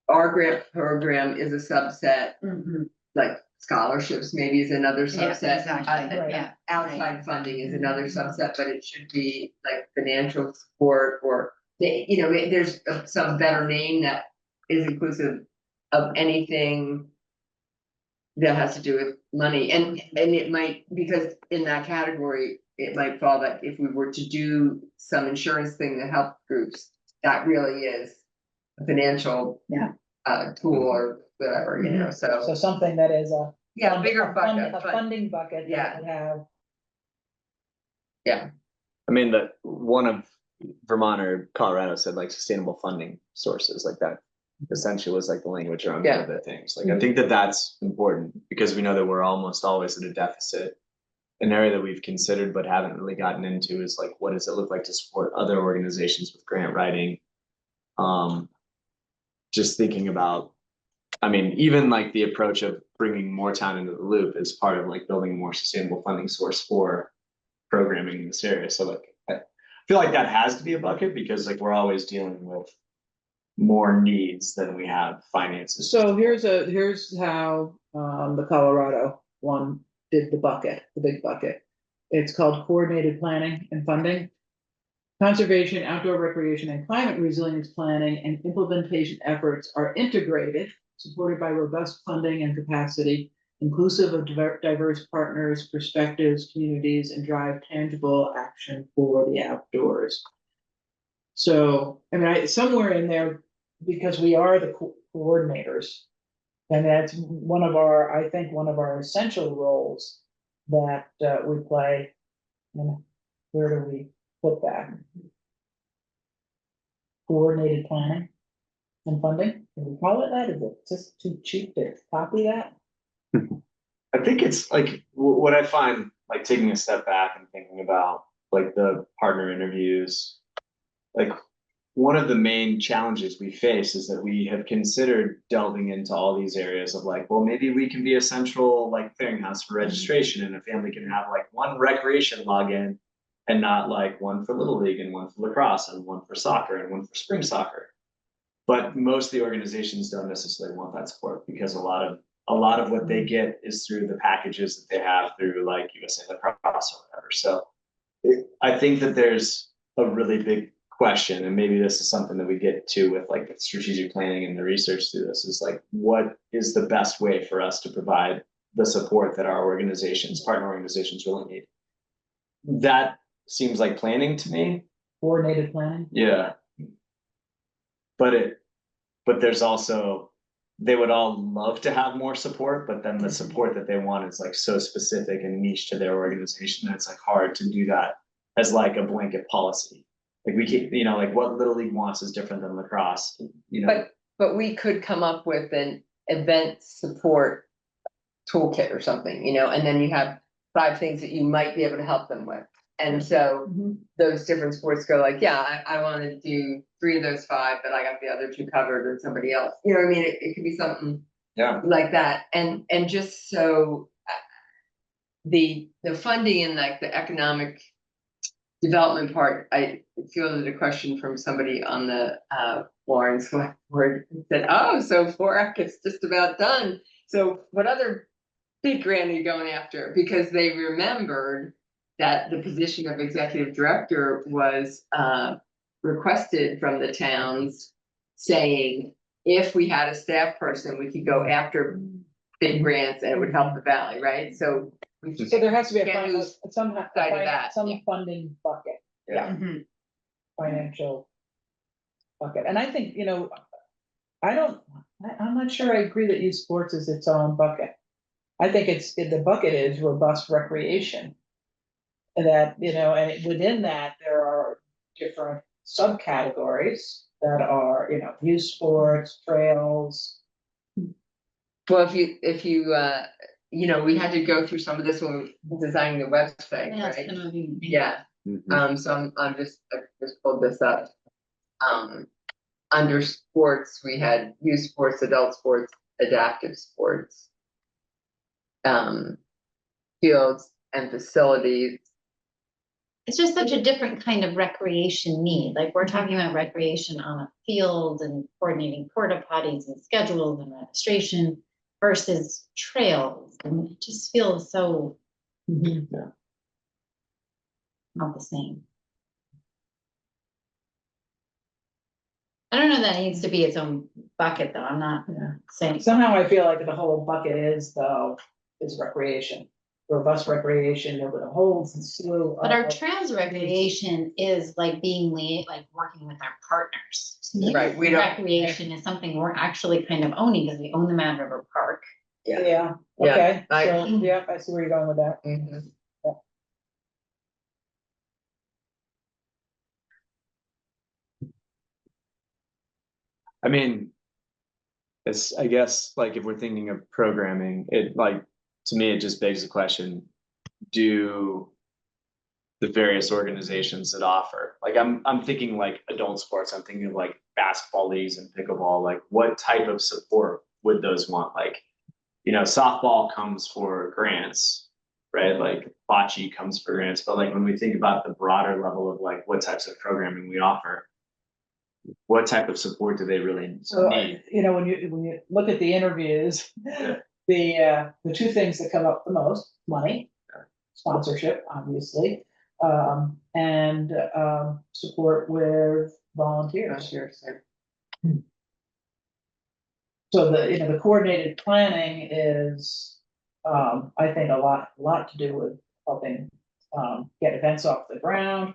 our grant program is a subset, Mhm. like scholarships maybe is another Yeah, subset. exactly, Right. yeah. Outside funding is another subset, but it should be like financial support or, there's some better name that is inclusive of anything that has to do with money, and it might, because in that category, it might fall that if we were to do some insurance thing to help groups, that really is a financial. Yeah. Tool or whatever, So so, something that is a. yeah, bigger a fund- bucket, A but, funding bucket Yeah. that would have. I mean, the one of Vermont or Colorado said like sustainable funding sources like that. Essentially was like the language around one of the things. Like, I think that that's important because we know that we're almost always at a deficit. An area that we've considered but haven't really gotten into is like, what does it look like to support other organizations with grant writing? Just thinking about, I mean, even like the approach of bringing more town into the loop is part of like building a more sustainable funding source for programming in this area. So like, I feel like that has to be a bucket because like we're always dealing with more needs than we have finances. So here's how the Colorado one did the bucket, the big bucket. It's called coordinated planning and funding. Conservation, outdoor recreation, and climate resilience planning and implementation efforts are integrated, supported by robust funding and capacity, inclusive of diverse partners, perspectives, communities, and drive tangible action for the outdoors. So, I mean, somewhere in there, because we are the coordinators, and that's I think one of our essential roles that we play. And where do we put that? Coordinated planning and funding, can we call it that? Is it just too cheap to copy that? I think it's like what I find like taking a step back and thinking about like the partner interviews, like one of the main challenges we face is that we have considered delving into all these areas of like, well, maybe we can be a central like clearinghouse for registration and a family can have like one recreation login and not like one for Little League and one for lacrosse and one for soccer and one for spring soccer. But most of the organizations don't necessarily want that support because a lot of what they get is through the packages that they have through like USA Lacrosse or whatever. So I think that there's a really big question, and maybe this is something that we get to with like the strategic planning and the research through this, is like, what is the best way for us to provide the support that our organizations, partner organizations really need? That seems like planning to me. Coordinated planning? Yeah. But there's also, they would all love to have more support, but then the support that they want is like so specific and niche to their organization that it's like hard to do that as like a blanket policy. Like we can, like what Little League wants is different than lacrosse, but we could come up with an event support toolkit or something, and then you have 5 things that you might be able to help them with. And so those different sports go like, yeah, I want to do 3 of those 5, but I got the other 2 covered or somebody else. You know what I mean? It could be something like that. And just so the funding and like the economic development part, I fielded a question from somebody on the Warren Select Board and said, oh, so 4F is just about done. So what other big grant are you going after? Because they remembered that the position of executive director was requested from the towns, saying if we had a staff person, we could go after big grants and it would help the valley, right? So we So there has to be a Can't fund, lose some, sight of that, some yeah. funding bucket, Yeah. Mhm. financial bucket. And I think, I'm not sure I agree that youth sports is its own bucket. I think the bucket is robust recreation. That, and within that, there are different subcategories that are, youth sports, trails. Well, if you, we had to go through some of this when we were designing the website, Yeah, it's right? gonna be- Yeah, Mhm. so I just pulled this up. Under sports, we had youth sports, adult sports, adaptive sports. Fields and facilities. It's just such a different kind of recreation need, like we're talking about recreation on a field and coordinating porta potties and schedules and registration versus trails, and it just feels so not the same. I don't know that it needs to be its own bucket, though, I'm not saying. Somehow I feel like the whole bucket is recreation, robust recreation, with a whole slew But our of. trails recreation is like being like working with our partners. Right, we don't- Recreation is something we're actually kind of owning because we own the Mad River Park. Yeah, Yeah, okay, I- so, yeah, I see where you're going with that. Mhm. I mean, it's, I guess, like if we're thinking of programming, it like, to me, it just begs the question, do the various organizations that offer, like I'm thinking like adult sports, I'm thinking of like basketball leagues and pickleball, like what type of support would those want? Like, softball comes for grants, right? Like bocce comes for grants, but like when we think about the broader level of like what types of programming we offer, what type of support do they really So, need? when you look at the interviews, the two things that come up the most, money, sponsorship, obviously, and, support with volunteers. So the coordinated planning is, I think a lot to do with helping, get events off the ground.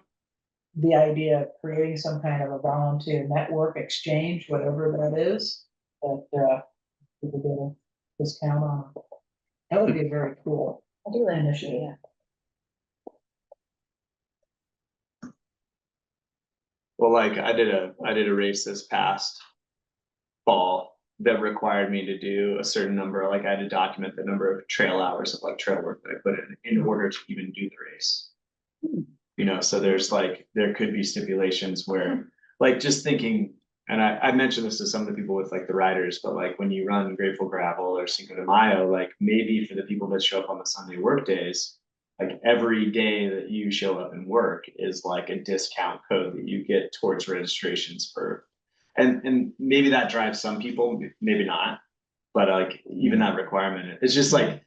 The idea of creating some kind of a volunteer network exchange, whatever that is, that, people get a discount on. That would be very cool. I do like Initiative. yeah. Well, like I did a race this past fall that required me to do a certain number, like I had to document the number of trail hours of like trail work that I put in order to even do the race. So there could be stipulations where, like just thinking, and I mentioned this to some of the people with like the riders, but like when you run Grateful Gravel or Cinco de Mayo, like maybe for the people that show up on the Sunday work days, like every day that you show up and work is like a discount code that you get towards registrations for. And maybe that drives some people, maybe not, but like even that requirement, it's just like,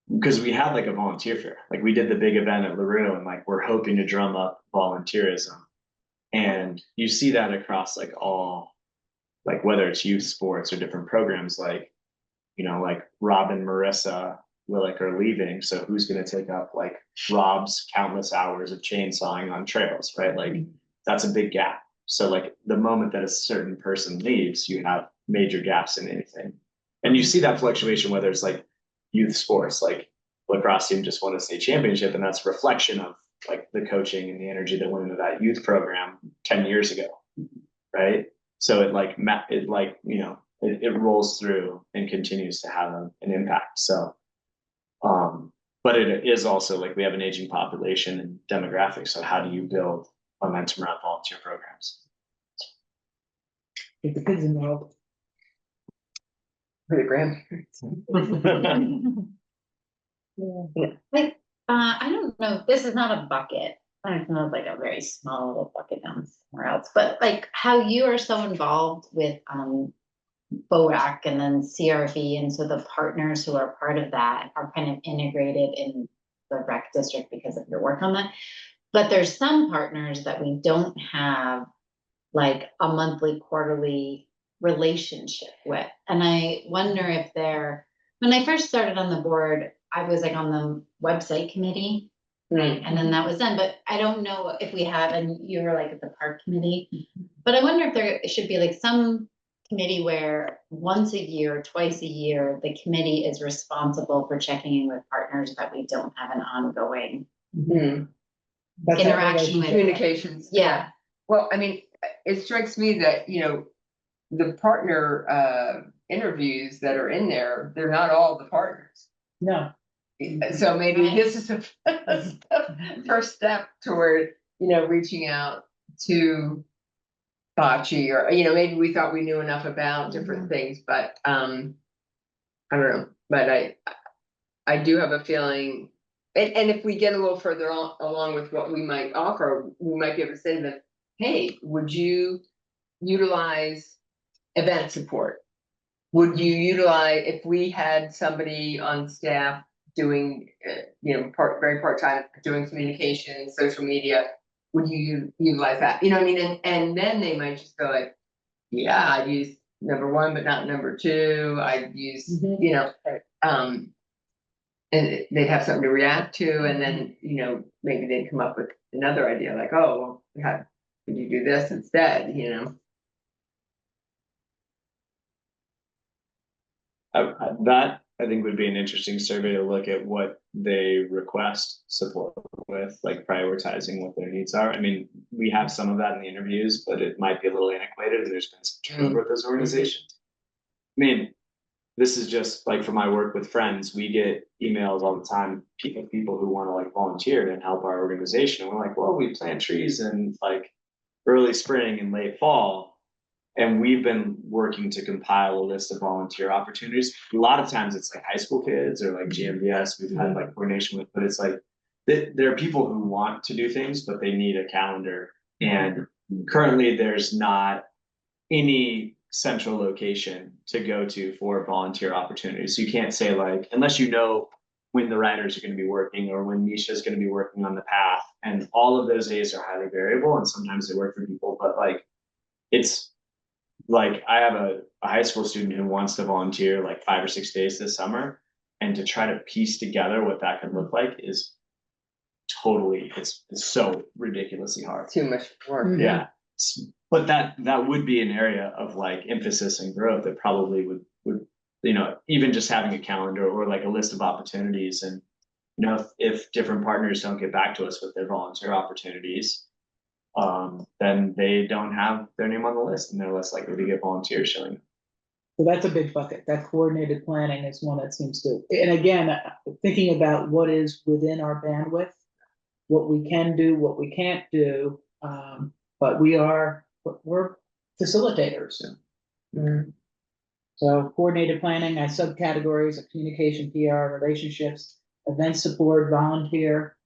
because we had like a volunteer fair, like we did the big event at LaRue and like we're hoping to drum up volunteerism. And you see that across like all, like whether it's youth sports or different programs, like, like Rob and Marissa Willick are leaving. So who's going to take up like Rob's countless hours of chainsawing on trails, right? Like that's a big gap. So like the moment that a certain person leaves, you have major gaps in anything. And you see that fluctuation, whether it's like youth sports, like lacrosse team just won a state championship, and that's a reflection of like the coaching and the energy that went into that youth program 10 years ago, right? So it rolls through and continues to have an impact. So, but it is also like we have an aging population and demographics. So how do you build momentum around volunteer programs? Get the kids involved. For the grandparents. Like, I don't know, this is not a bucket, I don't know, like a very small little bucket down somewhere else, but like how you are so involved with, BOAC and then CRV, and so the partners who are part of that are kind of integrated in the rec district because of your work on that. But there's some partners that we don't have like a monthly, quarterly relationship with. And I wonder if when I first started on the board, I was like on the website committee. Right, and then that was done, but I don't know if we have, and you were like at the park committee. But I wonder if there should be like some committee where once a year, twice a year, the committee is responsible for checking in with partners that we don't have an ongoing Hmm. That's that interaction with. Communications. Yeah, Well, I mean, it strikes me that, the partner interviews that are in there, they're not all the partners. No, So maybe this is a first step toward, reaching out to Bocce, or, maybe we thought we knew enough about different things, but, I don't know, but I do have a feeling, and if we get a little further along with what we might offer, we might be able to say to them, hey, would you utilize event support? Would you utilize, if we had somebody on staff doing, very part-time, doing communication, social media, would you utilize that? You know what I mean? And then they might just go like, yeah, I'd use number one, but not number two. I'd use, and they'd have something to react to, and then, maybe they'd come up with another idea, like, oh, well, could you do this instead, That I think would be an interesting survey to look at what they request support with, like prioritizing what their needs are. I mean, we have some of that in the interviews, but it might be a little antiquated, and there's been some turnover with those organizations. I mean, this is just like for my work with friends, we get emails all the time, people who want to like volunteer and help our organization. And we're like, well, we plant trees in like early spring and late fall. And we've been working to compile a list of volunteer opportunities. A lot of times it's like high school kids or like GMBS we've had like coordination with, but it's like there are people who want to do things, but they need a calendar. And currently there's not any central location to go to for volunteer opportunities. So you can't say like, unless you know when the writers are going to be working or when Nisha's going to be working on the path. And all of those days are highly variable and sometimes they work for people, but like, it's like, I have a high school student who wants to volunteer like 5 or 6 days this summer. And to try to piece together what that could look like is totally, it's so ridiculously hard. too much work. Yeah, but that would be an area of like emphasis and growth that probably would, even just having a calendar or like a list of opportunities. And, if different partners don't get back to us with their volunteer opportunities, then they don't have their name on the list and they're less likely to get volunteers showing up. so that's a big bucket. That coordinated planning is one that seems to, and again, thinking about what is within our bandwidth, what we can do, what we can't do, but we're facilitators. So coordinated planning, subcategories of communication, PR, relationships, event support, volunteer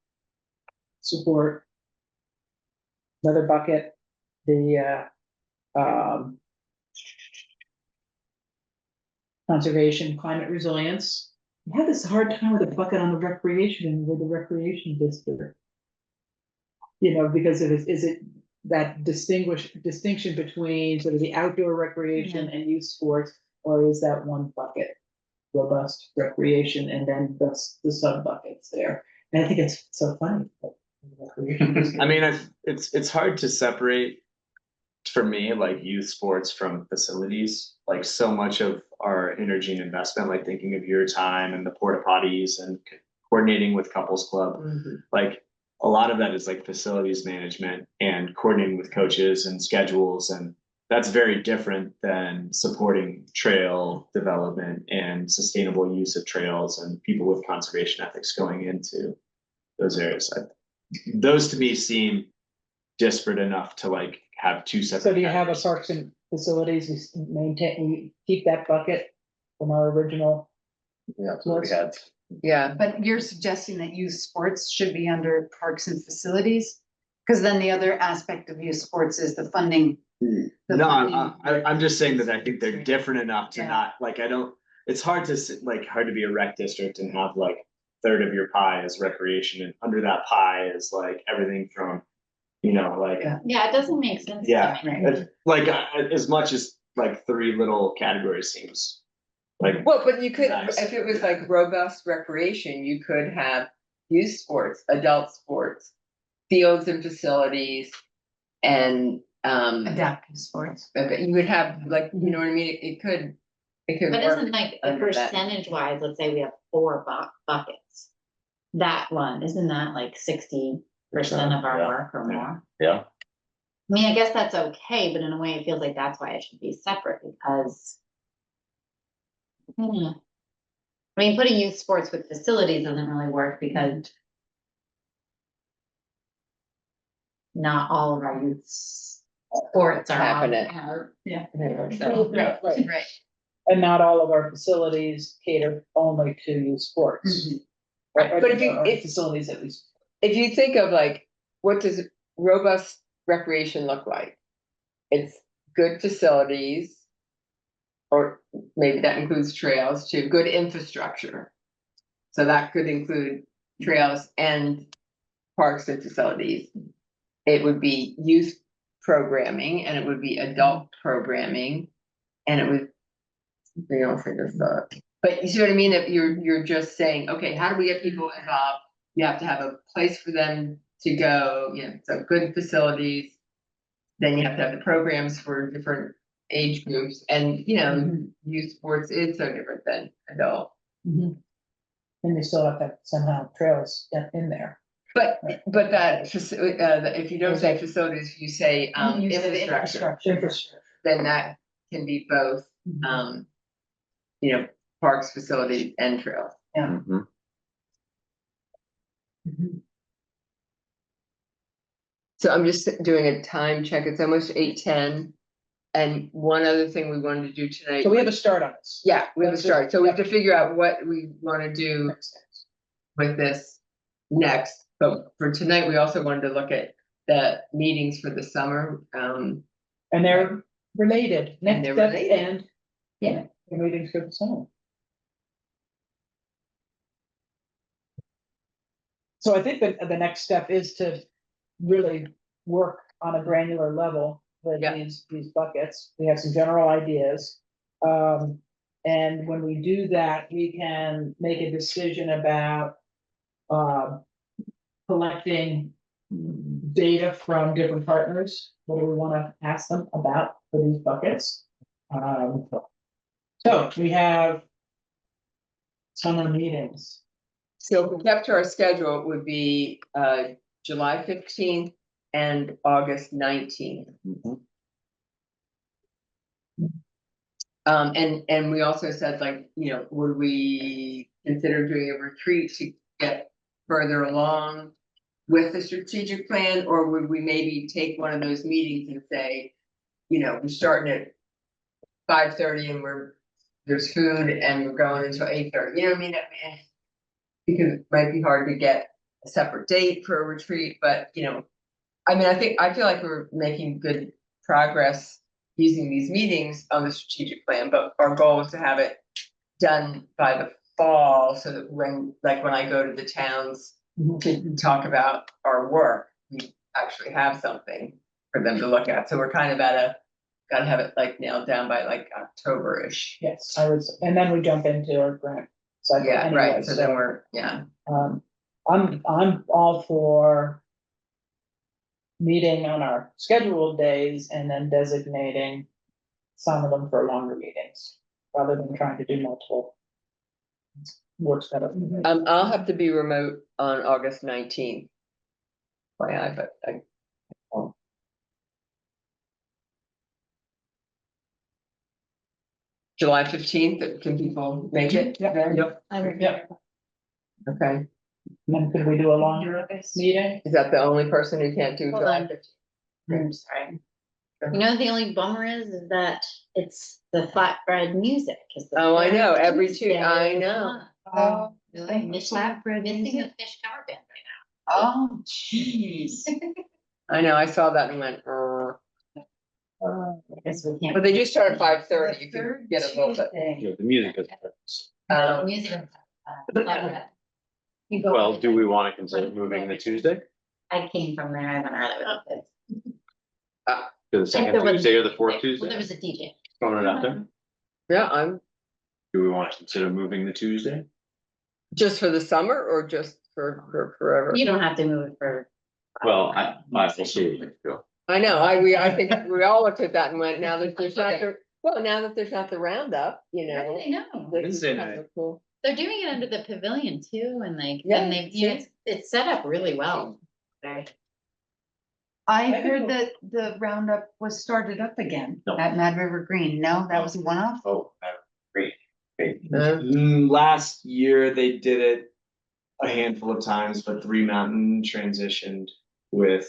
support. Another bucket, the conservation, climate resilience. I have this hard time with a bucket on the recreation, with the recreation district. Because is it that distinction between sort of the outdoor recreation and youth sports, or is that one bucket? Robust recreation and then the sub buckets there. And I think it's so funny. I mean, it's hard to separate for me, like youth sports from facilities. Like so much of our energy and investment, like thinking of your time and the porta potties and coordinating with Couples Club, like a lot of that is like facilities management and coordinating with coaches and schedules. And that's very different than supporting trail development and sustainable use of trails and people with conservation ethics going into those areas. Those to me seem disparate enough to like have two separate. So do you have a categories. parks and facilities, we keep that bucket from our original? Yeah, that's what we had. Yeah, But you're suggesting that youth sports should be under parks and facilities? Cause then the other aspect of youth sports is the funding. the No, funding- I'm just saying that I think they're different enough to Yeah. not, like, I don't, it's hard to, like, hard to be a rec district and have like third of your pie as recreation, and under that pie is like everything from, you know, like, Yeah. Yeah, it doesn't make sense. to Yeah. me. like, as much as like three little categories seems like, Well, but you could, Nice. if it was like robust recreation, you could have youth sports, adult sports, fields and facilities. And, Adaptive sports. you would have like, you know what I mean? It could But work. isn't like the under that. percentage wise, let's say we have 4 buckets. That one, isn't that like 60% of our Yeah. work or more? Yeah, I mean, I guess that's okay, but in a way, it feels like that's why it should be separate because. I mean, putting youth sports with facilities doesn't really work because. Not all of our youth sports are. Happening. Yeah. So- Right, right. Right. And not all of our facilities cater only to youth sports. Right, But if you- our if- facilities at least. If you think of like, what does robust recreation look like? It's good facilities. Or maybe that includes trails too, good infrastructure. So that could include trails and parks and facilities. It would be youth programming and it would be adult programming. And it would, you know, for this thought. But you see what I mean? If you're just saying, okay, how do we get people involved? You have to have a place for them to go, you know, so good facilities. Then you have to have the programs for different age groups and, you know, youth sports is so different than adult. And you still have to have somehow trails in there. But that, if you don't say facilities, you say, You said infrastructure, Infrastructure. then that can be both, you know, parks, facilities and trails. mhm. So I'm just doing a time check. It's almost 8:10. And one other thing we wanted to do tonight. So we have a start on this. Yeah, we have a That's it. start. So we have to figure out what we want to do with this next. But for tonight, we also wanted to look at the meetings for the summer. And they're related, next they're step related. and. Yeah. The meetings for the summer. So I think that the next step is to really work on a granular level with Yeah. these buckets. We have some general ideas. And when we do that, we can make a decision about collecting data from different partners. What do we want to ask them about for these buckets? So we have summer meetings. So if we kept to our schedule, it would be July 15th and August 19th. Mhm. And we also said like, you know, would we consider doing a retreat to get further along with the strategic plan, or would we maybe take one of those meetings and say, you know, we're starting at 5:30 and there's food and we're going until 8:30, you know what I mean? Because it might be hard to get a separate date for a retreat, but you know, I mean, I feel like we're making good progress using these meetings on the strategic plan, but our goal is to have it done by the fall so that when I go to the towns to talk about our work, we actually have something for them to look at. So we're kind of gotta have it like nailed down by like October-ish. Yes, and then we jump into our grant. cycle Yeah, anyway, right. So then we're, yeah. I'm all for meeting on our scheduled days and then designating some of them for longer meetings, rather than trying to do multiple. Works better. I'll have to be remote on August 19th. But I. July 15th, can people make it? Yep. Yep, Okay, then could we do a longer meeting? is that the only person who can't do Hold July on. 15th? I'm sorry. You know, the only bummer is that it's the flatbread music. is the Oh, I know, third every Tuesday I of the know. month. Oh, Really? Missing Flatbread missing music? the fish cover band right Oh, jeez. I know, I saw that and went, I guess we can't. but they do start at 5:30, you can get a little bit. Yeah, the music is. Music. You go. Well, do we want to consider moving the Tuesday I came from there, I went early with it. to the second Tuesday or the fourth Well, Tuesday? there was a DJ. Throwing it out there. Yeah, I'm, Do we want to consider moving the Tuesday? just for the summer or just for forever? You don't have to move it for. Well, I will see. what you feel. I know, I think we all looked at that and went, now that there's not the, well, now that there's not the roundup, you know. I know. this is Wednesday kind of night. cool. They're doing it under the pavilion too, and like, Yeah, and they've, you know, it's set up really well. There. I think heard we'll- that the roundup was started up again No. at Mad River Green. No, that was a one-off. Oh, great. Last year, they did it a handful of times, but Three Mountain transitioned with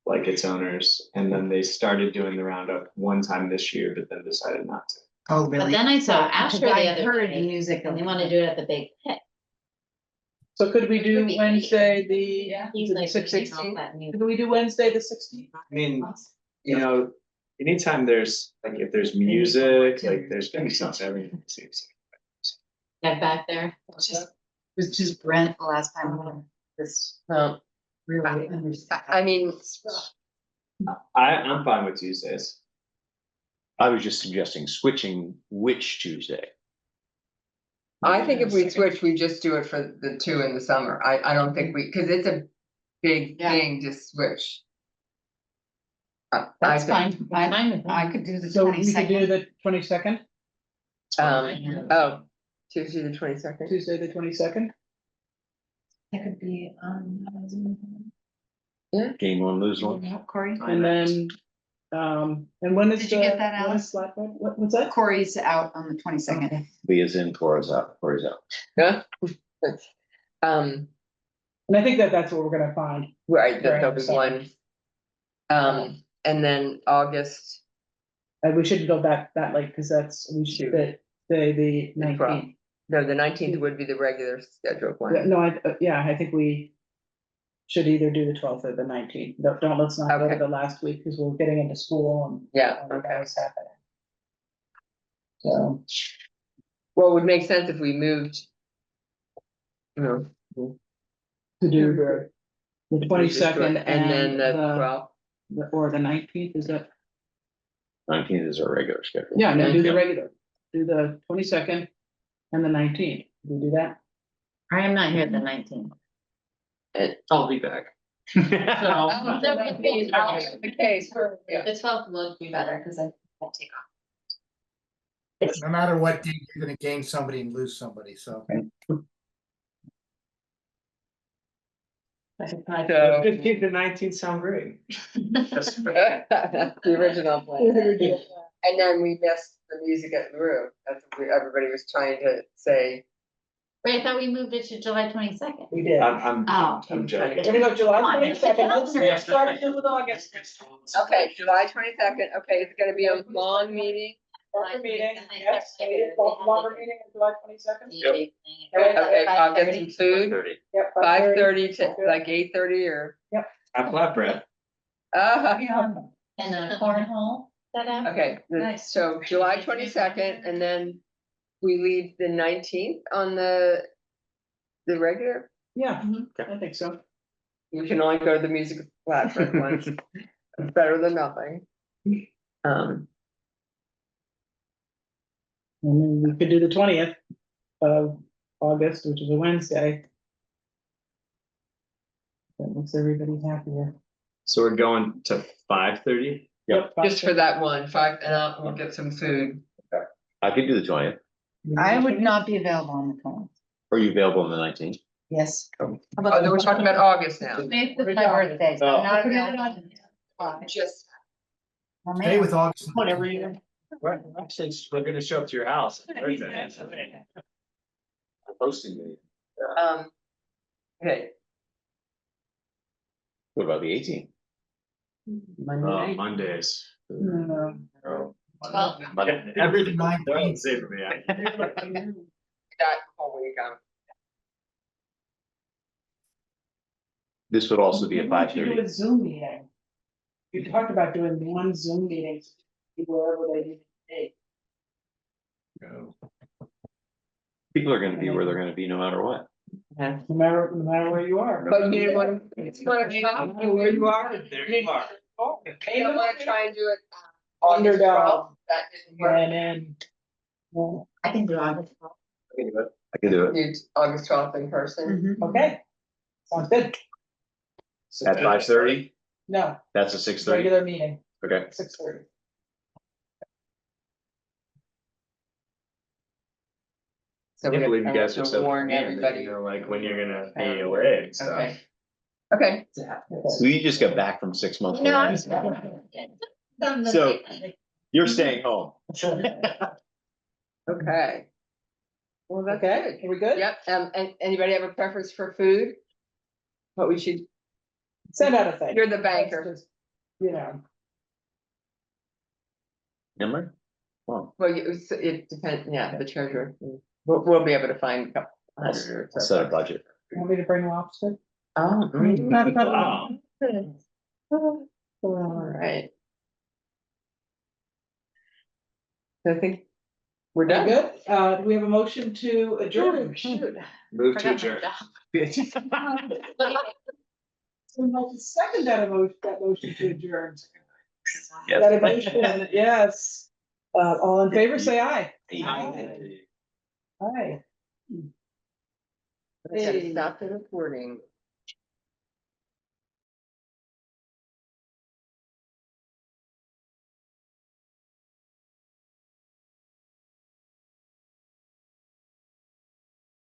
like its owners. And then they started doing the roundup one time this year, but then decided not to. Oh, But then I saw Because Asher the I other heard day, music. and they wanna do it at the big pit. So could we do Wednesday, the, He's is it like, the we should 16th? help that music. Could we do Wednesday, the 16th? I mean, you know, anytime there's, like, if there's music, like, there's gonna be something, everything seems. Get back there. It was just Brent the last time. This really. I mean, I'm fine with Tuesdays. I was just suggesting switching which Tuesday. I think if we switch, we just do it for the two in the summer. I don't think we, cause it's a big Yeah. thing to switch. I That's think, fine. Fine with me. I could do the So we could do 22nd. the 22nd, Oh, Tuesday the 22nd. Tuesday, the 22nd? That could be, Gain one, lose one. Corey. And then, and when is Did you get that, when is Flatbed? What's that? Corey's out on the 22nd. B is in, Cora's out, Cora's out. Yeah. And I think that that's what we're gonna find. Right, During there'll the be summer. one. And then August, We shouldn't go back that late, because that's, we should, the 19th. no, the 19th would be the regular scheduled Yeah, one. no, I think we should either do the 12th or the 19th. Don't, let's not go to Okay. the last week, because we're getting into school and. Yeah, and okay. that was happening. So, Well, it would make sense if we moved. You know, to do the we just do it, 22nd and then the 12th. or the 19th, is that? 19th is our regular schedule. Yeah, no, do the Yeah. regular, do the 22nd and the 19th. We do that? I am not here the 19th. I'll be back. The case, yeah. The 12th would be better, because I take off. No matter what day, you're gonna gain somebody and lose somebody, so. So, 15th and 19th sound great. that's the original plan. And then we missed the music at the Roo. That's what everybody was trying to say. Wait, I thought we moved it to July 22nd. We did. Oh. I'm joking. We're gonna go July Come on. 22nd, let's start it with August. Okay, July 22nd. Okay, it's gonna be a long meeting. Longer meeting, yes, longer meeting on July 22nd. Okay, I'll get some food. 30. Yep. 5:30 to like 8:30 or. Have flatbread. And a cornhole set up. Okay, Nice. so July 22nd, and then we leave the 19th on the regular. Yeah, Mhm. I think so. You can only go to the music platform once. It's better than nothing. And then we could do the 20th of August, which is a Wednesday. That makes everybody happier. So we're going to 5:30? Yep. Just for that one, we'll get some food. I could do the 20th. I would not be available on the 20th. Are you available on the 19th? Yes. Oh, then we're talking about August now. It's my birthday, so Oh. I'm not available. Just. Oh, Stay man. with August. Whatever you. We're gonna show up to your house. Hosting me. Okay. What about the 18th? Monday. Mondays. No. Oh, Well, Monday. Everything. Nine They're all the days. same for me. That whole week, This would also be a Why don't you do 5:30. a Zoom meeting. We talked about doing one Zoom meetings, wherever they need to be. People are gonna be where they're gonna be no matter what. Yeah. No matter where you are. But you didn't want to, Where you are. There you are. you don't want to try and do it. Underdog. That didn't work. And then. Well, I can do August. I can do it. You August 12th in person. okay, sounds good. At 5:30, No, that's a 6:30, regular meeting, okay. 6:30. So I can't believe you guys have are to so. warn commanding, everybody. You know, like when you're gonna be away and stuff. Okay. Okay. So you just got back from 6 months. No, away. I'm. So- You're staying home. Okay. Well, that's Okay, good. are we good? Yep, and anybody have a preference for food? What we should, Send out a thing. you're the banker. Just, you know, Remember? Well, Well, it depends, yeah, the treasurer. We'll be able to find a couple hundred or I'll so. set a budget. want me to bring lobster? Oh, Wow. all right. So I think we're Are done. we good? Do we have a motion to adjourn? Move to adjourn. Someone second that motion to adjourn. Yes. That motion, yes. All in favor, say aye. Aye. I gotta stop the recording.